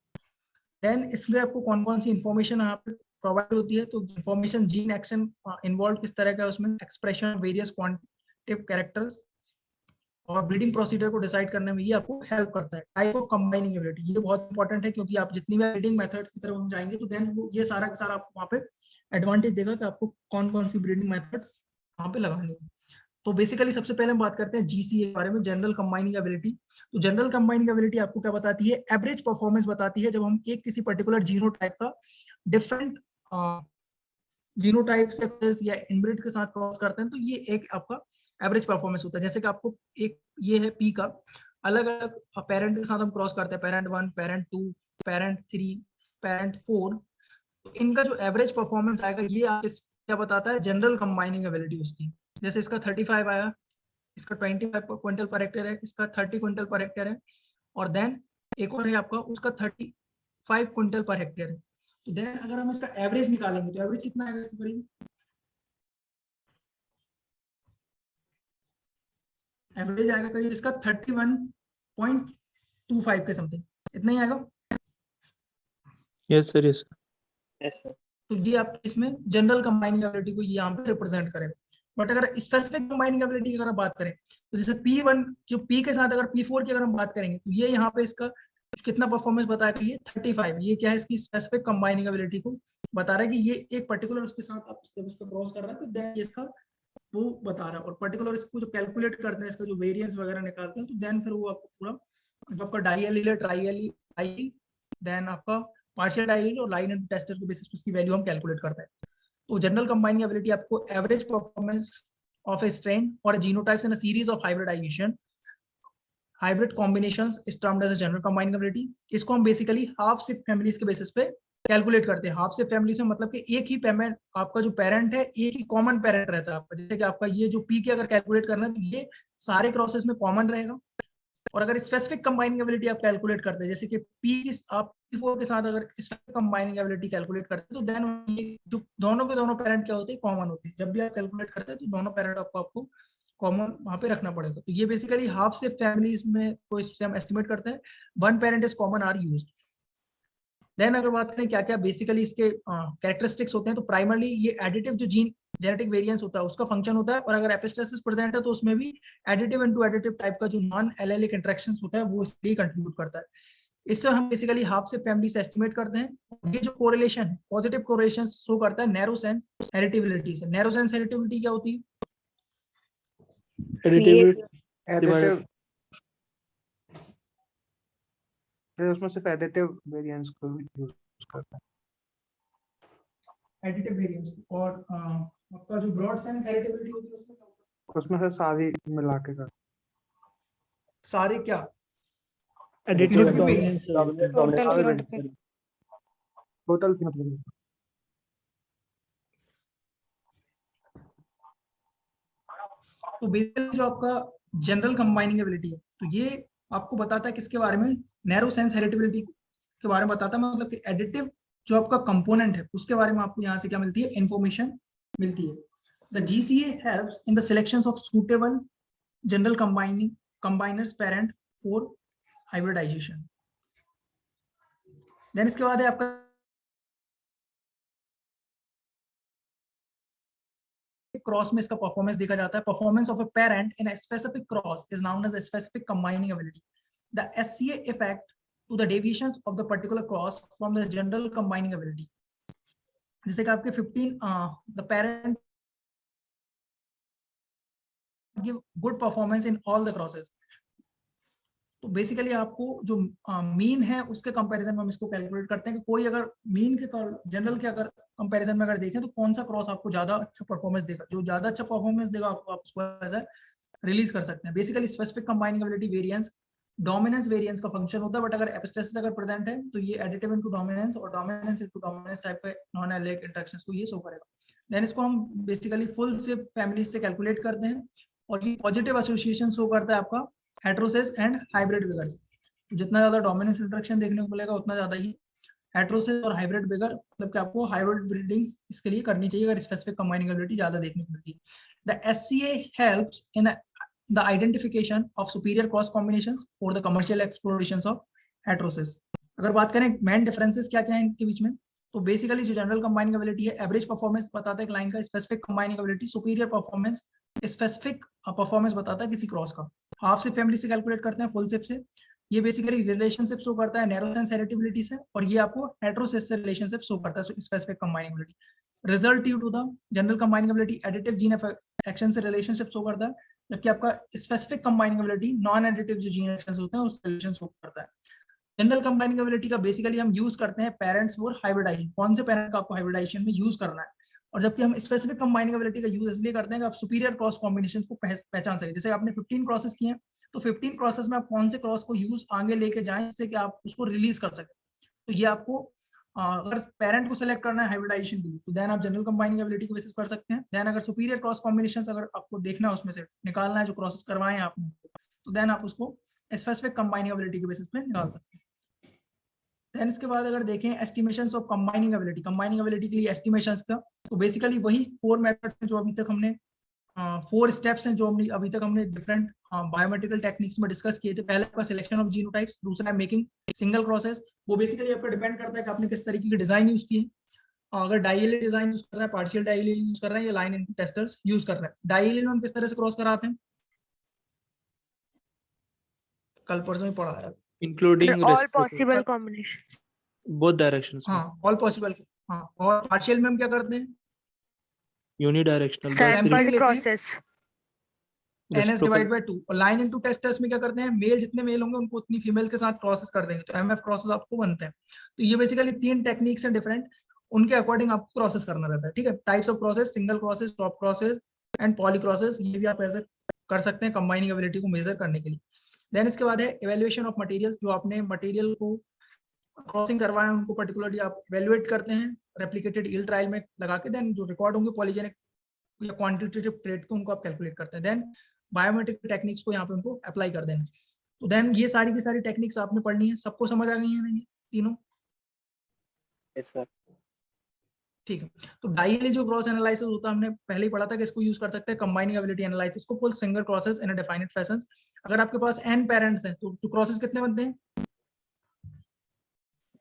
देन इसमें आपको कौन कौन सी इंफॉर्मेशन यहाँ पे प्रोवाइड होती है, तो इंफॉर्मेशन जीन एक्शन इन्वॉल्व किस तरह का है उसमें, एक्सप्रेशन वेरियस क्वांटिटेटिव कैरेक्टर्स और ब्रीडिंग प्रोसीजर को डिसाइड करने में ये आपको हेल्प करता है। टाइप ऑफ कंबाइनिंग एबिलिटी ये बहुत इंपॉर्टेंट है, क्योंकि आप जितनी भी ब्रीडिंग मेथड्स की तरफ हम जाएंगे तो देन वो ये सारा का सारा आपको वहाँ पे एडवांटेज देगा कि आपको कौन कौन सी ब्रीडिंग मेथड्स वहाँ पे लगानी है। तो बेसिकली सबसे पहले हम बात करते हैं जीसीए के बारे में, जनरल कंबाइनिंग एबिलिटी। तो जनरल कंबाइनिंग एबिलिटी आपको क्या बताती है, एवरेज परफॉर्मेंस बताती है। जब हम एक किसी पर्टिकुलर जीनोटाइप का डिफरेंट जीनोटाइप से या इनब्रीड के साथ क्रॉस करते हैं तो ये एक आपका एवरेज परफॉर्मेंस होता है। जैसे कि आपको एक ये है पी का, अलग अलग पेरेंट के साथ हम क्रॉस करते हैं, पेरेंट 1, पेरेंट 2, पेरेंट 3, पेरेंट 4, तो इनका जो एवरेज परफॉर्मेंस आएगा ये आप क्या बताता है, जनरल कंबाइनिंग एबिलिटी उसकी। जैसे इसका 35 आया, इसका 25 क्विंटल पर हेक्टेयर है, इसका 30 क्विंटल पर हेक्टेयर है, और देन एक और है आपका उसका 35 क्विंटल पर हेक्टेयर है। तो देन अगर हम इसका एवरेज निकालेंगे तो एवरेज कितना आएगा इसके करीब, एवरेज आएगा करीब इसका 31.25 के समथिंग, इतना ही आएगा। Yes sir, yes Yes, sir. तो ये आप इसमें जनरल कंबाइनिंग एबिलिटी को यहाँ पे रिप्रेजेंट करेगा। बट अगर स्पेसिफिक कंबाइनिंग एबिलिटी की अगर हम बात करें तो जैसे P1 जो P के साथ अगर P4 की अगर हम बात करेंगे तो ये यहाँ पे इसका कितना परफॉर्मेंस बताएगा, ये 35। ये क्या है, इसकी स्पेसिफिक कंबाइनिंग एबिलिटी को बता रहा है कि ये एक पर्टिकुलर उसके साथ आप जब इसको क्रॉस कर रहा है तो देन इसका वो बता रहा है, और पर्टिकुलर इसको जो कैलकुलेट करते हैं इसका जो वेरिएंस वगैरह निकालते हैं तो देन फिर वो आपको पूरा जो आपका डायलील ट्राइल देन आपका पार्शियल डायलील और लाइन एंड टेस्टर के बेसिस पे उसकी वैल्यू हम कैलकुलेट करते हैं। तो जनरल कंबाइनिंग एबिलिटी आपको average performance of a strain और genotypes in a series of hybridization hybrid combinations is termed as a general combining ability. इसको हम बेसिकली हाफ शिफ्ट फैमिलीज के बेसिस पे कैलकुलेट करते हैं। हाफ शिफ्ट फैमिली से मतलब कि एक ही पेरेंट, आपका जो पेरेंट है एक ही कॉमन पेरेंट रहता है आपका। जैसे कि आपका ये जो पी के अगर कैलकुलेट करना है तो ये सारे क्रॉसेस में कॉमन रहेगा। और अगर स्पेसिफिक कंबाइनिंग एबिलिटी आप कैलकुलेट करते हैं, जैसे कि आप P4 के साथ अगर स्पेसिफिक कंबाइनिंग एबिलिटी कैलकुलेट करते हैं तो देन ये जो दोनों के दोनों पेरेंट क्या होते हैं, कॉमन होते हैं। जब भी आप कैलकुलेट करते हैं तो दोनों पेरेंट आपको कॉमन वहां पे रखना पड़ेगा। तो ये बेसिकली हाफ से फैमिलीज में को इससे हम एस्टिमेट करते हैं, one parent is common are used. Then अगर बात करें क्या क्या बेसिकली इसके कैरेक्टरिस्टिक्स होते हैं, तो प्राइमरली ये एडिटिव जो जीन जेनेटिक वेरिएंस होता है उसका फंक्शन होता है, और अगर एपिस्टेसिस प्रेजेंट है तो उसमें भी एडिटिव इनटू एडिटिव टाइप का जो नॉन एलेलिक इंटरेक्शंस होता है वो इसलिए कंट्रीब्यूट करता है। इससे हम बेसिकली हाफ से फैमिली से एस्टिमेट करते हैं। ये जो कोरिलेशन है पॉजिटिव कोरिलेशन शो करता है नैरो सेंस हेरिडिटेबिलिटी से। नैरो सेंस हेरिडिटेबिलिटी क्या होती है, एडिटिव फिर उसमें सिर्फ एडिटिव वेरिएंस को यूज करता है, एडिटिव वेरिएंस। और आपका जो ब्रॉड सेंस हेरिडिटेबिलिटी होती है उसमें क्या होता है, उसमें से सारी मिला के कर सारे क्या एडिटिव Phenotypic डोमिनेंस टोटल मतलब तो बेसिकली जो आपका जनरल कंबाइनिंग एबिलिटी है तो ये आपको बताता है किसके बारे में, नैरो सेंस हेरिडिटेबिलिटी के बारे में बताता है। मतलब कि एडिटिव जो आपका कंपोनेंट है उसके बारे में आपको यहाँ से क्या मिलती है, इंफॉर्मेशन मिलती है। The GCA helps in the selection of suitable general combiners parent for hybridization. Then इसके बाद है आपका क्रॉस में इसका परफॉर्मेंस देखा जाता है। Performance of a parent in a specific cross is known as specific combining ability. The SCA effect to the deviations of the particular cross from the general combining ability. जैसे कि आपके 15 the parent give good performance in all the crosses. तो basically आपको जो mean है उसके comparison में हम इसको कैलकुलेट करते हैं कि कोई अगर मीन के जनरल के अगर कंपैरिजन में अगर देखें तो कौन सा क्रॉस आपको ज्यादा अच्छा परफॉर्मेंस देगा। जो ज्यादा अच्छा परफॉर्मेंस देगा आपको आप उसको एज अ रिलीज कर सकते हैं। Basically specific combining ability variance dominance variance का फंक्शन होता है, बट अगर एपिस्टेसिस अगर प्रेजेंट है तो ये एडिटिव इनटू डोमिनेंस और डोमिनेंस इनटू डोमिनेंस टाइप के नॉन एलेलिक इंटरेक्शंस को ये शो करेगा। देन इसको हम बेसिकली फुल शिफ्ट फैमिली से कैलकुलेट करते हैं। और ये पॉजिटिव एसोसिएशन शो करता है आपका हेटेरोसेस एंड हाइब्रिड विगर से। जितना ज्यादा डोमिनेंस इंटरेक्शन देखने को मिलेगा उतना ज्यादा ही हेटेरोसेस और हाइब्रिड विगर, मतलब कि आपको हाइब्रिड ब्रीडिंग इसके लिए करनी चाहिए अगर स्पेसिफिक कंबाइनिंग एबिलिटी ज्यादा देखने को मिलती है। The SCA helps in the identification of superior cross combinations for the commercial explorations of heterosis. अगर बात करें मेन डिफरेंसेस क्या क्या है इनके बीच में, तो बेसिकली जो जनरल कंबाइनिंग एबिलिटी है एवरेज परफॉर्मेंस बताता है क्लाइंट का, specific combining ability superior performance, specific performance बताता है किसी क्रॉस का। हाफ शिप फैमिली से कैलकुलेट करते हैं फुल शिप से, ये बेसिकली रिलेशनशिप शो करता है नैरो सेंस हेरिडिटी से, और ये आपको हेटेरोसेस से रिलेशनशिप शो करता है specific combining ability. Result due to the general combining ability additive gene action से रिलेशनशिप शो करता है, जबकि आपका specific combining ability non additive जो जीन एक्शन होते हैं उससे रिलेशन शो करता है। जनरल कंबाइनिंग एबिलिटी का बेसिकली हम यूज करते हैं पेरेंट्स फॉर हाइब्रिडाइजेशन, कौन से पेरेंट का आपको हाइब्रिडाइजेशन में यूज करना है, और जबकि हम स्पेसिफिक कंबाइनिंग एबिलिटी का यूज इसलिए करते हैं कि आप सुपीरियर क्रॉस कॉम्बिनेशंस को पहचान सके। जैसे आपने 15 क्रॉसेस किए हैं तो 15 क्रॉसेस में आप कौन से क्रॉस को यूज आगे लेके जाएं जिससे कि आप उसको रिलीज कर सके। तो ये आपको अगर पेरेंट को सिलेक्ट करना है हाइब्रिडाइजेशन के लिए तो देन आप जनरल कंबाइनिंग एबिलिटी के बेसिस कर सकते हैं। देन अगर सुपीरियर क्रॉस कॉम्बिनेशंस अगर आपको देखना है उसमें से निकालना है जो क्रॉसेस करवाए हैं आपने, तो देन आप उसको स्पेसिफिक कंबाइनिंग एबिलिटी के बेसिस पे निकाल सकते हैं। देन इसके बाद अगर देखें एस्टिमेशंस ऑफ कंबाइनिंग एबिलिटी के लिए एस्टिमेशंस का, तो बेसिकली वही 4 मेथड्स हैं जो अभी तक हमने 4 स्टेप्स हैं जो अभी तक हमने डिफरेंट बायोमेट्रिकल टेक्निक्स में डिस्कस किए थे। पहले आपका सिलेक्शन ऑफ जीनोटाइप्स, दूसरा है मेकिंग सिंगल क्रॉसेस। वो बेसिकली आपका डिपेंड करता है कि आपने किस तरीके की डिजाइन यूज की है। अगर डाइएलिल डिजाइन यूज कर रहा है, पार्शियल डाइएलिल यूज कर रहा है या लाइन इनटू टेस्टर्स यूज कर रहा है। डाइएलिल में हम किस तरह से क्रॉस कराते हैं, कल परसों ही पढ़ा है, including all reciprocal, possible combinations. both directions में, हाँ ऑल पॉसिबल। हाँ और पार्शियल में हम क्या करते हैं, unidirectional Sampling Sample लेते हैं, process. NS reciprocal, divide by 2, और लाइन इनटू टेस्टर्स में क्या करते हैं, मेल जितने मेल होंगे उनको उतनी फीमेल के साथ क्रॉसेस कर देंगे, तो MF क्रॉसेस आपको बनते हैं। तो ये बेसिकली 3 टेक्निक्स हैं डिफरेंट, उनके अकॉर्डिंग आपको क्रॉसेस करना रहता है। ठीक है, types of crosses, single crosses, top crosses and poly crosses, ये भी आप ऐसे कर सकते हैं कंबाइनिंग एबिलिटी को मेजर करने के लिए। देन इसके बाद है इवैल्यूएशन ऑफ मटेरियल, जो आपने मटेरियल को क्रॉसिंग करवाए हैं उनको पर्टिकुलरली आप इवैल्यूएट करते हैं रेप्लिकेटेड यील्ड ट्रायल में लगा के, देन जो रिकॉर्ड होंगे पॉलीजेनिक या क्वांटिटेटिव ट्रेड को उनको आप कैलकुलेट करते हैं, देन बायोमेट्रिक टेक्निक्स को यहाँ पे उनको अप्लाई कर देना। तो देन ये सारी की सारी टेक्निक्स आपने पढ़नी है, सबको समझ आ गई है ना ये तीनों? Yes sir. ठीक है, तो डाइएलिल जो क्रॉस एनालिसिस होता है हमने पहले ही पढ़ा था कि इसको यूज कर सकते हैं कंबाइनिंग एबिलिटी एनालिसिस को full single crosses in a defined fashion. अगर आपके पास n पेरेंट्स हैं तो क्रॉसेस कितने बनते हैं,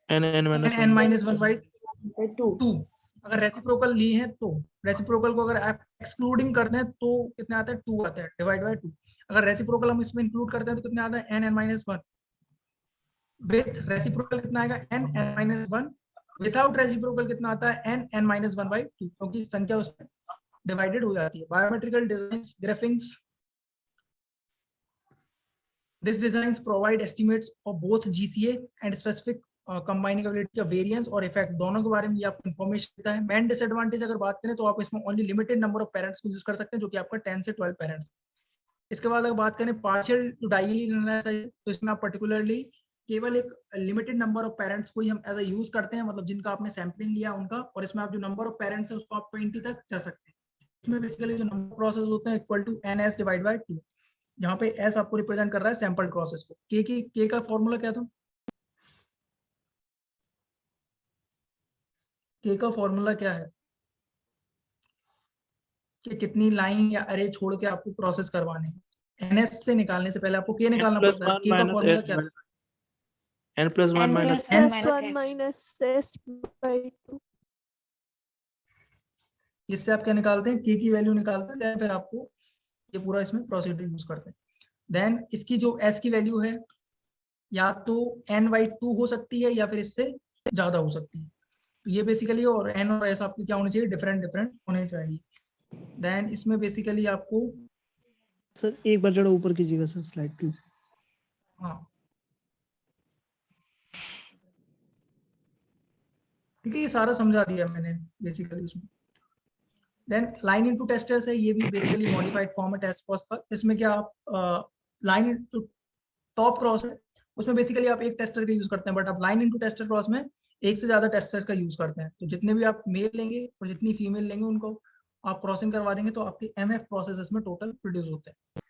n-1/2। अगर रेसिप्रोकल ली है तो रेसिप्रोकल को अगर आप एक्सक्लूडिंग करते हैं तो कितने आते हैं, 2 आते हैं डिवाइड बाय 2। अगर रेसिप्रोकल हम इसमें इंक्लूड करते हैं तो कितने आता है, n-1। विथ रेसिप्रोकल कितना आएगा, n-1। विदाउट रेसिप्रोकल कितना आता है, n-1/2, क्योंकि संख्या उसमें डिवाइडेड हो जाती है। Biometrical designs, graftings, this designs provide estimates of both GCA and specific combining ability का वेरिएंस और इफेक्ट दोनों के बारे में ये आपको इन्फॉर्मेशन देता है। मेन डिसएडवांटेज अगर बात करें तो आप इसमें only limited number of parents को यूज कर सकते हैं, जो कि आपका 10 से 12 पेरेंट्स। इसके बाद अगर बात करें पार्शियल टू डाइएलिल एनालिसिस, तो इसमें आप पर्टिकुलरली केवल एक लिमिटेड नंबर ऑफ पेरेंट्स को ही हम एज अ यूज करते हैं, मतलब जिनका आपने सैंपलिंग लिया उनका, और इसमें आप जो नंबर ऑफ पेरेंट्स है उसको आप 20 तक जा सकते हैं। इसमें बेसिकली जो नंबर प्रोसेस होते हैं equal to NS divide by 2, जहाँ पे S आपको रिप्रेजेंट कर रहा है सैंपल प्रोसेस को। K का फॉर्मूला क्या था, K का फॉर्मूला क्या है कि कितनी लाइन या अरे छोड़ के आपको प्रोसेस करवाने हैं। NS से निकालने से पहले आपको K निकालना पड़ता है। K का फॉर्मूला क्या है, n+1 minus n+1 - इससे आप क्या निकालते हैं, K की वैल्यू निकालते हैं, फिर आपको ये पूरा इसमें प्रोसीजर यूज करते हैं। देन इसकी जो S की वैल्यू है या तो n/2 हो सकती है या फिर इससे ज्यादा हो सकती है। तो ये बेसिकली, और N और S आपके क्या होने चाहिए, डिफरेंट होने चाहिए। देन इसमें बेसिकली आपको, सर एक बार जरा ऊपर कीजिएगा सर स्लाइड प्लीज। हाँ ठीक है, ये सारा समझा दिया मैंने बेसिकली उसमें। देन लाइन इनटू टेस्टर्स है, ये भी बेसिकली मॉडिफाइड फॉर्म है टेस्ट क्रॉस का। इसमें क्या आप लाइन इनटू टॉप क्रॉस है, उसमें बेसिकली आप एक टेस्टर का यूज करते हैं, बट आप लाइन इनटू टेस्टर क्रॉस में एक से ज्यादा टेस्टर्स का यूज करते हैं। तो जितने भी आप मेल लेंगे और जितनी फीमेल लेंगे उनको आप क्रॉसिंग करवा देंगे तो आपके MF प्रोसेसेस में टोटल प्रोड्यूस होते हैं।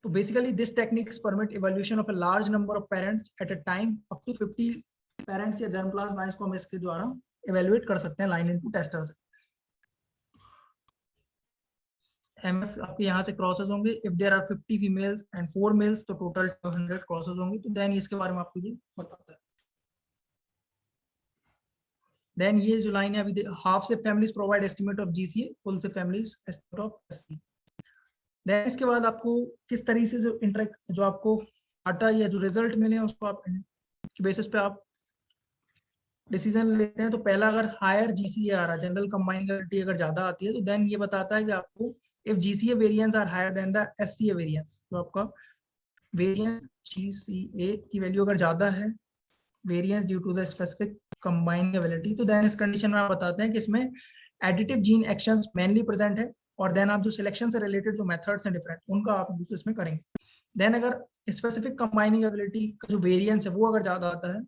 तो basically this techniques permit evaluation of a large number of parents at a time up to 50 parents या जर्मप्लाज्म लाइन्स को हम इसके द्वारा इवैल्यूएट कर सकते हैं लाइन इनटू टेस्टर से। MF आपके यहाँ से क्रॉसेस होंगे if there are 50 females and 4 males तो टोटल 200 क्रॉसेस होंगे। तो देन इसके बारे में आपको ये बताता है। देन ये जो लाइन है अभी हाफ से families provide estimate of GCA, full से families estimate of SC। Then इसके बाद आपको किस तरीके से इंटरेक्ट जो आपको डाटा या जो रिजल्ट मिले हैं उसको आप के बेसिस पे आप डिसीजन लेते हैं। तो पहला अगर हायर GCA आ रहा है, जनरल कंबाइनिंग एबिलिटी अगर ज्यादा आती है तो देन ये बताता है कि आपको if GCA variance are higher than the SCA variance, तो आपका वेरिएंस GCA की वैल्यू अगर ज्यादा है variance due to the specific combining ability, तो देन इस कंडीशन में आप बताते हैं कि इसमें additive gene actions mainly present है और देन आप जो सिलेक्शन से रिलेटेड जो मेथड्स हैं डिफरेंट उनका आप यूज इसमें करेंगे। देन अगर स्पेसिफिक कंबाइनिंग एबिलिटी का जो वेरिएंस है वो अगर ज्यादा आता है,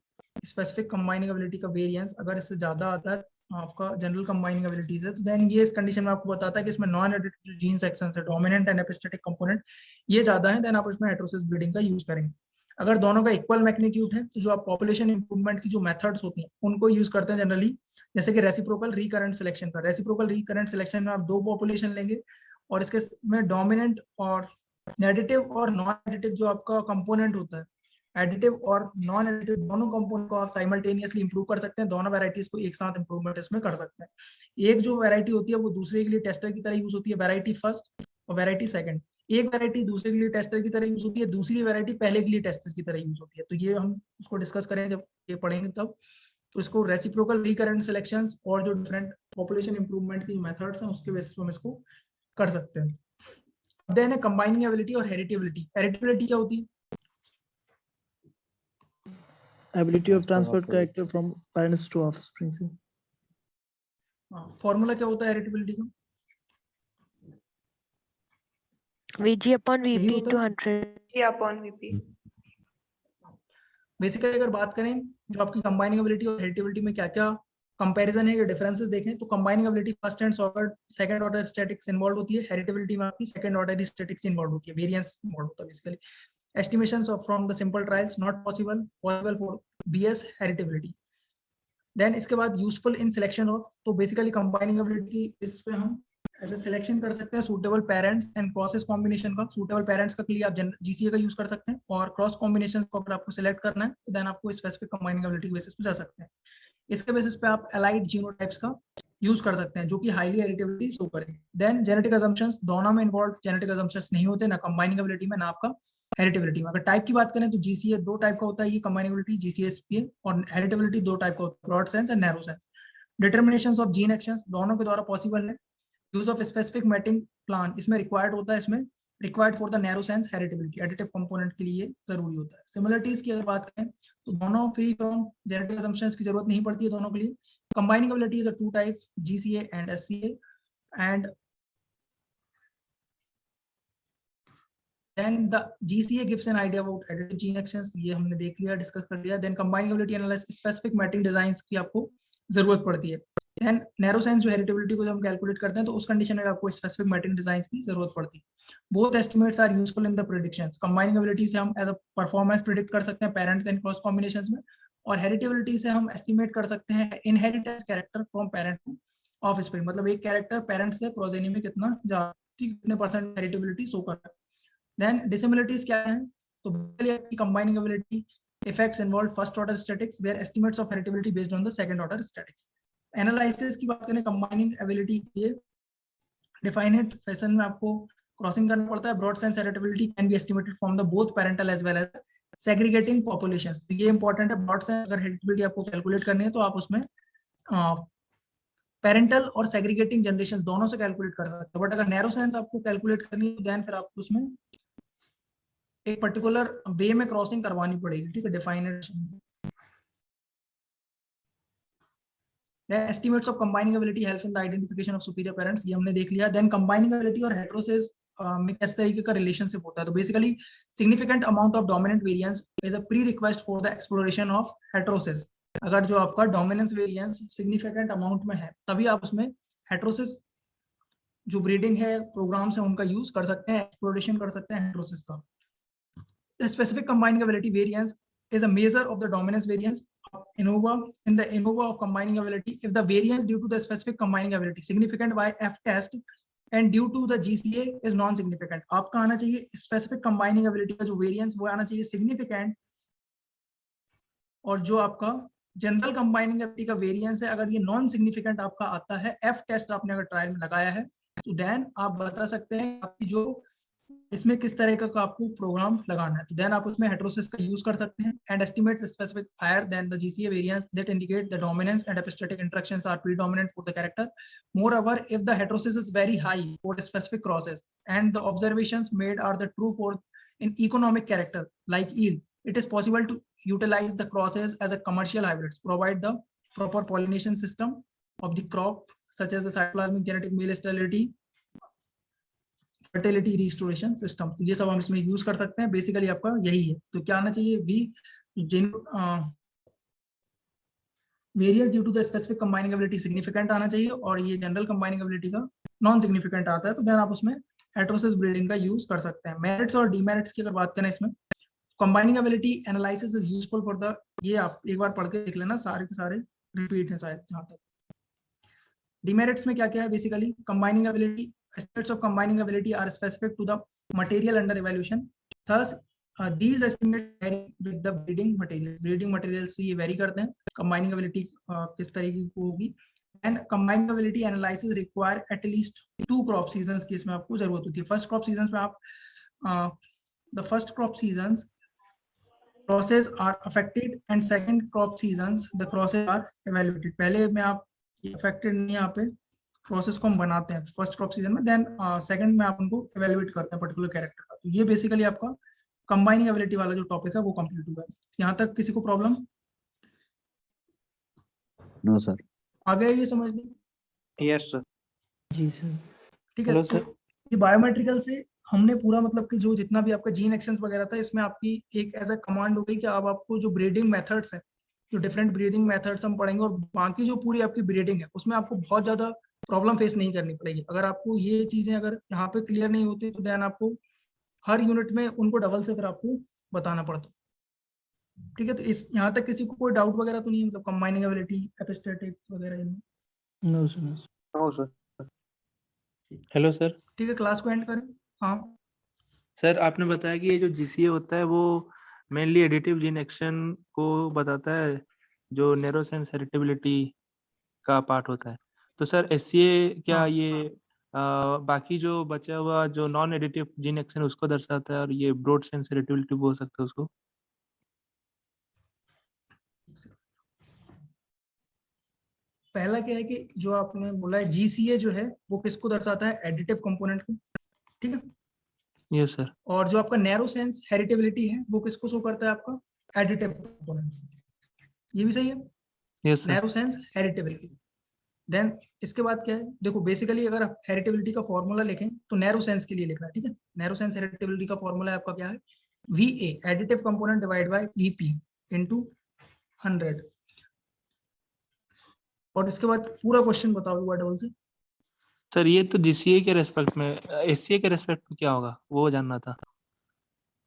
स्पेसिफिक कंबाइनिंग एबिलिटी का वेरिएंस अगर इससे ज्यादा आता है आपका जनरल कंबाइनिंग एबिलिटी है, तो देन ये इस कंडीशन में आपको बताता है कि इसमें नॉन एडिटिव जो जीन सेक्शंस है डोमिनेंट एंड एपिस्टेटिक कंपोनेंट ये ज्यादा है, देन आप इसमें हेटेरोसिस ब्रीडिंग का यूज करेंगे। अगर दोनों का इक्वल मैग्नीट्यूड है तो जो आप पॉपुलेशन इंप्रूवमेंट की जो मेथड्स होती हैं उनको यूज करते हैं जनरली, जैसे कि रेसिप्रोकल रिकरेंट सिलेक्शन का। रेसिप्रोकल रिकरेंट सिलेक्शन में आप दो पॉपुलेशन लेंगे और इसके में डोमिनेंट और एडिटिव और नॉन एडिटिव जो आपका कंपोनेंट होता है, एडिटिव और नॉन एडिटिव दोनों कंपोनेंट को आप साइमल्टेनियसली इंप्रूव कर सकते हैं, दोनों वैरायटीज को एक साथ इंप्रूवमेंट इसमें कर सकते हैं। एक जो वैरायटी होती है वो दूसरे के लिए टेस्टर की तरह यूज होती है, वैरायटी फर्स्ट और वैरायटी सेकंड। एक वैरायटी दूसरे के लिए टेस्टर की तरह यूज होती है, दूसरी वैरायटी पहले के लिए टेस्टर की तरह यूज होती है। तो ये हम उसको डिस्कस करेंगे जब ये पढ़ेंगे तब। तो इसको रेसिप्रोकल रिकरेंट सिलेक्शंस और जो डिफरेंट पॉपुलेशन इंप्रूवमेंट की मेथड्स हैं उसके बेसिस पे हम इसको कर सकते हैं। देन है कंबाइनिंग एबिलिटी और हेरिटेबिलिटी। हेरिटेबिलिटी क्या होती है? ability of transfer character from parents to offspring से। फॉर्मूला क्या होता है हेरिटेबिलिटी का? VG upon यही VP होता into है 100. upon VP. बेसिकली अगर बात करें जो आपकी कंबाइनिंग एबिलिटी और हेरिटेबिलिटी में क्या क्या कंपैरिजन है या डिफरेंसेस देखें, तो combining ability first and second order statics involve होती है, हेरिटेबिलिटी में आपकी सेकंड ऑर्डर स्टैटिक्स इन्वॉल्व होती है, वेरिएंस इन्वॉल्व होता है basically. estimations of from the simple trials not possible for BS heritability। then इसके बाद useful in selection of, तो बेसिकली कंबाइनिंग एबिलिटी बेसिस पे हम ऐसे सिलेक्शन कर सकते हैं suitable parents and crosses combination का। सूटेबल पेरेंट्स का लिए आप GCA का यूज कर सकते हैं और क्रॉस कॉम्बिनेशन को अगर आपको सिलेक्ट करना है तो देन आपको स्पेसिफिक कंबाइनिंग एबिलिटी के बेसिस पे जा सकते हैं। इसके बेसिस पे आप एलाइड जीनोटाइप्स का यूज कर सकते हैं जो कि हाईली हेरिटेबिलिटी शो करेंगे। देन जेनेटिक अजम्पशंस, दोनों में इन्वॉल्व जेनेटिक अजम्पशंस नहीं होते, ना कंबाइनिंग एबिलिटी में ना आपका हेरिटेबिलिटी में। अगर टाइप की बात करें तो GCA दो टाइप का होता है, ये कंबाइनिंग एबिलिटी GCA और हेरिटेबिलिटी दो टाइप का होता है, broad sense and narrow sense. Determinations of gene actions दोनों के द्वारा पॉसिबल है। Use of specific mating plan इसमें रिक्वायर्ड होता है, इसमें required for the narrow sense heritability, additive component के लिए जरूरी होता है। सिमिलरिटीज की अगर बात करें तो दोनों फ्री फ्रॉम जेनेटिक असम्पशंस की जरूरत नहीं पड़ती है दोनों के लिए। Combining ability is a two type GCA and SCA and then the GCA gives an idea about additive gene actions, ये हमने देख लिया, डिस्कस कर लिया। then combining ability analysis specific matching designs की आपको जरूरत पड़ती है। then narrow sense जो हेरिटेबिलिटी को जब हम कैलकुलेट करते हैं तो उस कंडीशन में आपको स्पेसिफिक मैटिंग डिजाइंस की जरूरत पड़ती है। both estimates are useful in the predictions। combining ability से हम एज अ परफॉर्मेंस प्रिडिक्ट कर सकते हैं पेरेंट एंड क्रॉस कॉम्बिनेशंस में, और हेरिटेबिलिटी से हम एस्टिमेट कर सकते हैं inheritance character from parent to offspring, मतलब एक कैरेक्टर पेरेंट से प्रोजेनी में कितना कितने परसेंट हेरिटेबिलिटी शो कर रहा है। Then dissimilarities क्या हैं? तो basically combining ability effects involve first order statistics where estimates of heritability based on the second order statistics। Analysis की बात करें combining ability के लिए definite fashion में आपको क्रॉसिंग करना पड़ता है। broad sense heritability can be estimated from the both parental as well as segregating populations। तो ये important है, broad sense अगर heritability आपको कैलकुलेट करनी है तो आप उसमें पेरेंटल और सेग्रीगेटिंग जनरेशन दोनों से कैलकुलेट कर सकते हैं। बट अगर नैरो सेंस आपको कैलकुलेट करनी है तो देन फिर आपको उसमें एक पर्टिकुलर वे में क्रॉसिंग करवानी पड़ेगी, ठीक है, definition. Then estimates of combining ability help in the identification of superior parents, ये हमने देख लिया। देन कंबाइनिंग एबिलिटी और हेटेरोसिस में किस तरीके का रिलेशनशिप होता है? तो basically significant amount of dominant variance is a pre request for the exploration of heterosis. अगर जो आपका डोमिनेंस वेरिएंस सिग्निफिकेंट अमाउंट में है तभी आप उसमें हेटेरोसिस जो ब्रीडिंग है प्रोग्राम्स है उनका यूज कर सकते हैं, एक्सप्लोरेशन कर सकते हैं हेटेरोसिस का। The specific combining ability variance is a measure of the dominance variance of ANOVA in the ANOVA of combining ability if the variance due to the specific combining ability significant by F test and due to the GCA is non-significant। आपका आना चाहिए specific combining ability का जो variance वो आना चाहिए significant, और जो आपका जनरल कंबाइनिंग एबिलिटी का वेरिएंस है अगर ये नॉन सिग्निफिकेंट आपका आता है, एफ टेस्ट आपने अगर ट्रायल में लगाया है, तो देन आप बता सकते हैं आपकी जो इसमें किस तरह का आपको प्रोग्राम लगाना है, तो देन आप उसमें हेटेरोसिस का यूज कर सकते हैं। And estimates specific higher than the GCA variance that indicate the dominance and epistatic interactions are predominant for the character. Moreover if the heterosis is very high for specific crosses and the observations made are the true for in economic character like yield, it is possible to utilize the crosses as a commercial hybrids, provide the proper pollination system of the crop such as the cytoplasmic genetic male sterility, fertility restoration system। तो ये सब हम इसमें use कर सकते हैं। Basically आपका यही है। तो क्या आना चाहिए, we variance due to the specific combining ability significant आना चाहिए, और ये जनरल कंबाइनिंग एबिलिटी का नॉन सिग्निफिकेंट आता है, तो देन आप उसमें हेटेरोसिस ब्रीडिंग का यूज कर सकते हैं। मेरिट्स और डीमेरिट्स की अगर बात करें इसमें, combining ability analysis is useful for the, ये आप एक बार पढ़ के देख लेना, सारे के सारे रिपीट हैं शायद जहाँ तक। डीमेरिट्स में क्या क्या है, basically combining ability, estimates of combining ability are specific to the material under evaluation, thus these estimates vary with the breeding material। breeding material से ये vary करते हैं combining ability किस तरीके की होगी। and combining ability analysis require at least 2 crop seasons की इसमें आपको जरूरत होती है। first crop seasons में आप the first crop seasons crosses are affected and second crop seasons the crosses are evaluated। पहले में आप affected नहीं, यहाँ पे प्रोसेस को हम बनाते हैं फर्स्ट क्रॉप सीजन में, देन सेकंड में आप उनको इवैल्यूएट करते हैं पर्टिकुलर कैरेक्टर का। तो ये बेसिकली आपका कंबाइनिंग एबिलिटी वाला जो टॉपिक है वो कंप्लीट हुआ है। यहाँ तक किसी को प्रॉब्लम? No sir. आ गया ये समझ में? Yes sir. जी सर। ठीक है। हेलो तो सर। ये बायोमेट्रिकल से हमने पूरा मतलब कि जो जितना भी आपका जीन एक्शंस वगैरह था, इसमें आपकी एक ऐसा कमांड हो गई कि अब आपको जो ब्रीडिंग मेथड्स है, जो डिफरेंट ब्रीडिंग मेथड्स हम पढ़ेंगे, और बाकी जो पूरी आपकी ब्रीडिंग है उसमें आपको बहुत ज्यादा प्रॉब्लम फेस नहीं करनी पड़ेगी। अगर आपको ये चीजें अगर यहाँ पे क्लियर नहीं होती, तो देन आपको हर यूनिट में उनको डबल से फिर आपको बताना पड़ता। ठीक है। तो इस यहाँ तक किसी को कोई डाउट वगैरह तो नहीं है, मतलब कंबाइनिंग एबिलिटी, एपिस्टेटिक्स वगैरह इनमें? No sir. No sir. Hello sir. ठीक है, क्लास को एंड करें। हाँ सर आपने बताया कि ये जो जीसीए होता है वो मेनली एडिटिव जीन एक्शन को बताता है, जो नैरो सेंस हेरिटेबिलिटी का पार्ट होता है। तो सर एससीए क्या हाँ। ये बाकी जो बचा हुआ जो नॉन एडिटिव जीन एक्शन उसको दर्शाता है, और ये ब्रॉड सेंस हेरिटेबिलिटी बोल सकते हैं उसको? पहला क्या है कि जो आपने बोला है जीसीए जो है वो किसको दर्शाता है, एडिटिव कंपोनेंट को। ठीक है। Yes sir. और जो आपका नैरो सेंस हेरिटेबिलिटी है वो किसको शो करता है, आपका एडिटिव कंपोनेंट। ये भी सही है, yes sir. Narrow sense heritability. Then इसके बाद क्या है, देखो बेसिकली अगर आप हेरिटेबिलिटी का फॉर्मूला लिखें तो नैरो सेंस के लिए लिखना है। ठीक है। नैरो सेंस हेरिटेबिलिटी का फॉर्मूला आपका क्या है, VA additive component divide by VP into 100। और इसके बाद पूरा क्वेश्चन बताओ एक बार डबल से। सर ये तो जीसीए के रेस्पेक्ट में, एससीए के रेस्पेक्ट में क्या होगा वो जानना था।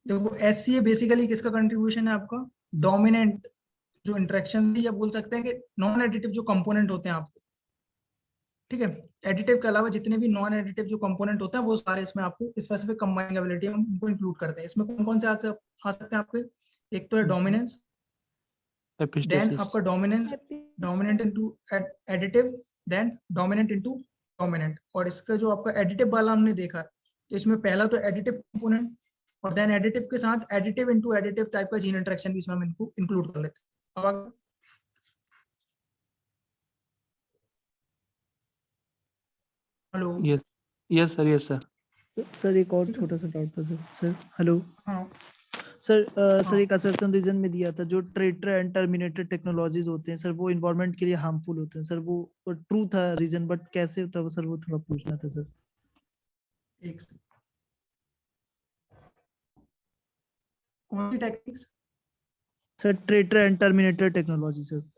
देखो SCA बेसिकली किसका कंट्रीब्यूशन है, आपका डोमिनेंट जो इंटरेक्शन या बोल सकते हैं कि नॉन एडिटिव जो कंपोनेंट होते हैं आपके। ठीक है। एडिटिव के अलावा जितने भी नॉन एडिटिव जो कंपोनेंट होते हैं वो सारे इसमें आपको स्पेसिफिक कंबाइनिंग एबिलिटी हम इनको इंक्लूड करते हैं। इसमें कौन कौन से आ सकते हैं आपके, एक तो है डोमिनेंस, देन एपिस्टेसिस। आपका dominance, dominant into additive, then dominant into dominant. और इसका जो आपका एडिटिव वाला हमने देखा, तो इसमें पहला तो एडिटिव कंपोनेंट, और देन एडिटिव के साथ एडिटिव इनटू एडिटिव टाइप का जीन इंटरेक्शन भी इसमें हम इनको इंक्लूड कर लेते हैं। अब hello. Yes yes sir. Yes sir. Sir एक और ठीक है। छोटा सा डाउट था सर। सर हेलो हाँ सर। सर हाँ। एक असर्शन रीजन में दिया था जो ट्रेटर एंड टर्मिनेटर टेक्नोलॉजीज होते हैं सर, वो इन्वायरमेंट के लिए हार्मफुल होते हैं सर, वो ट्रू था रीजन, बट कैसे होता है सर, वो थोड़ा पूछना था सर। एक सेकंड। कौन सी techniques? Sir traitor and terminator technology sir.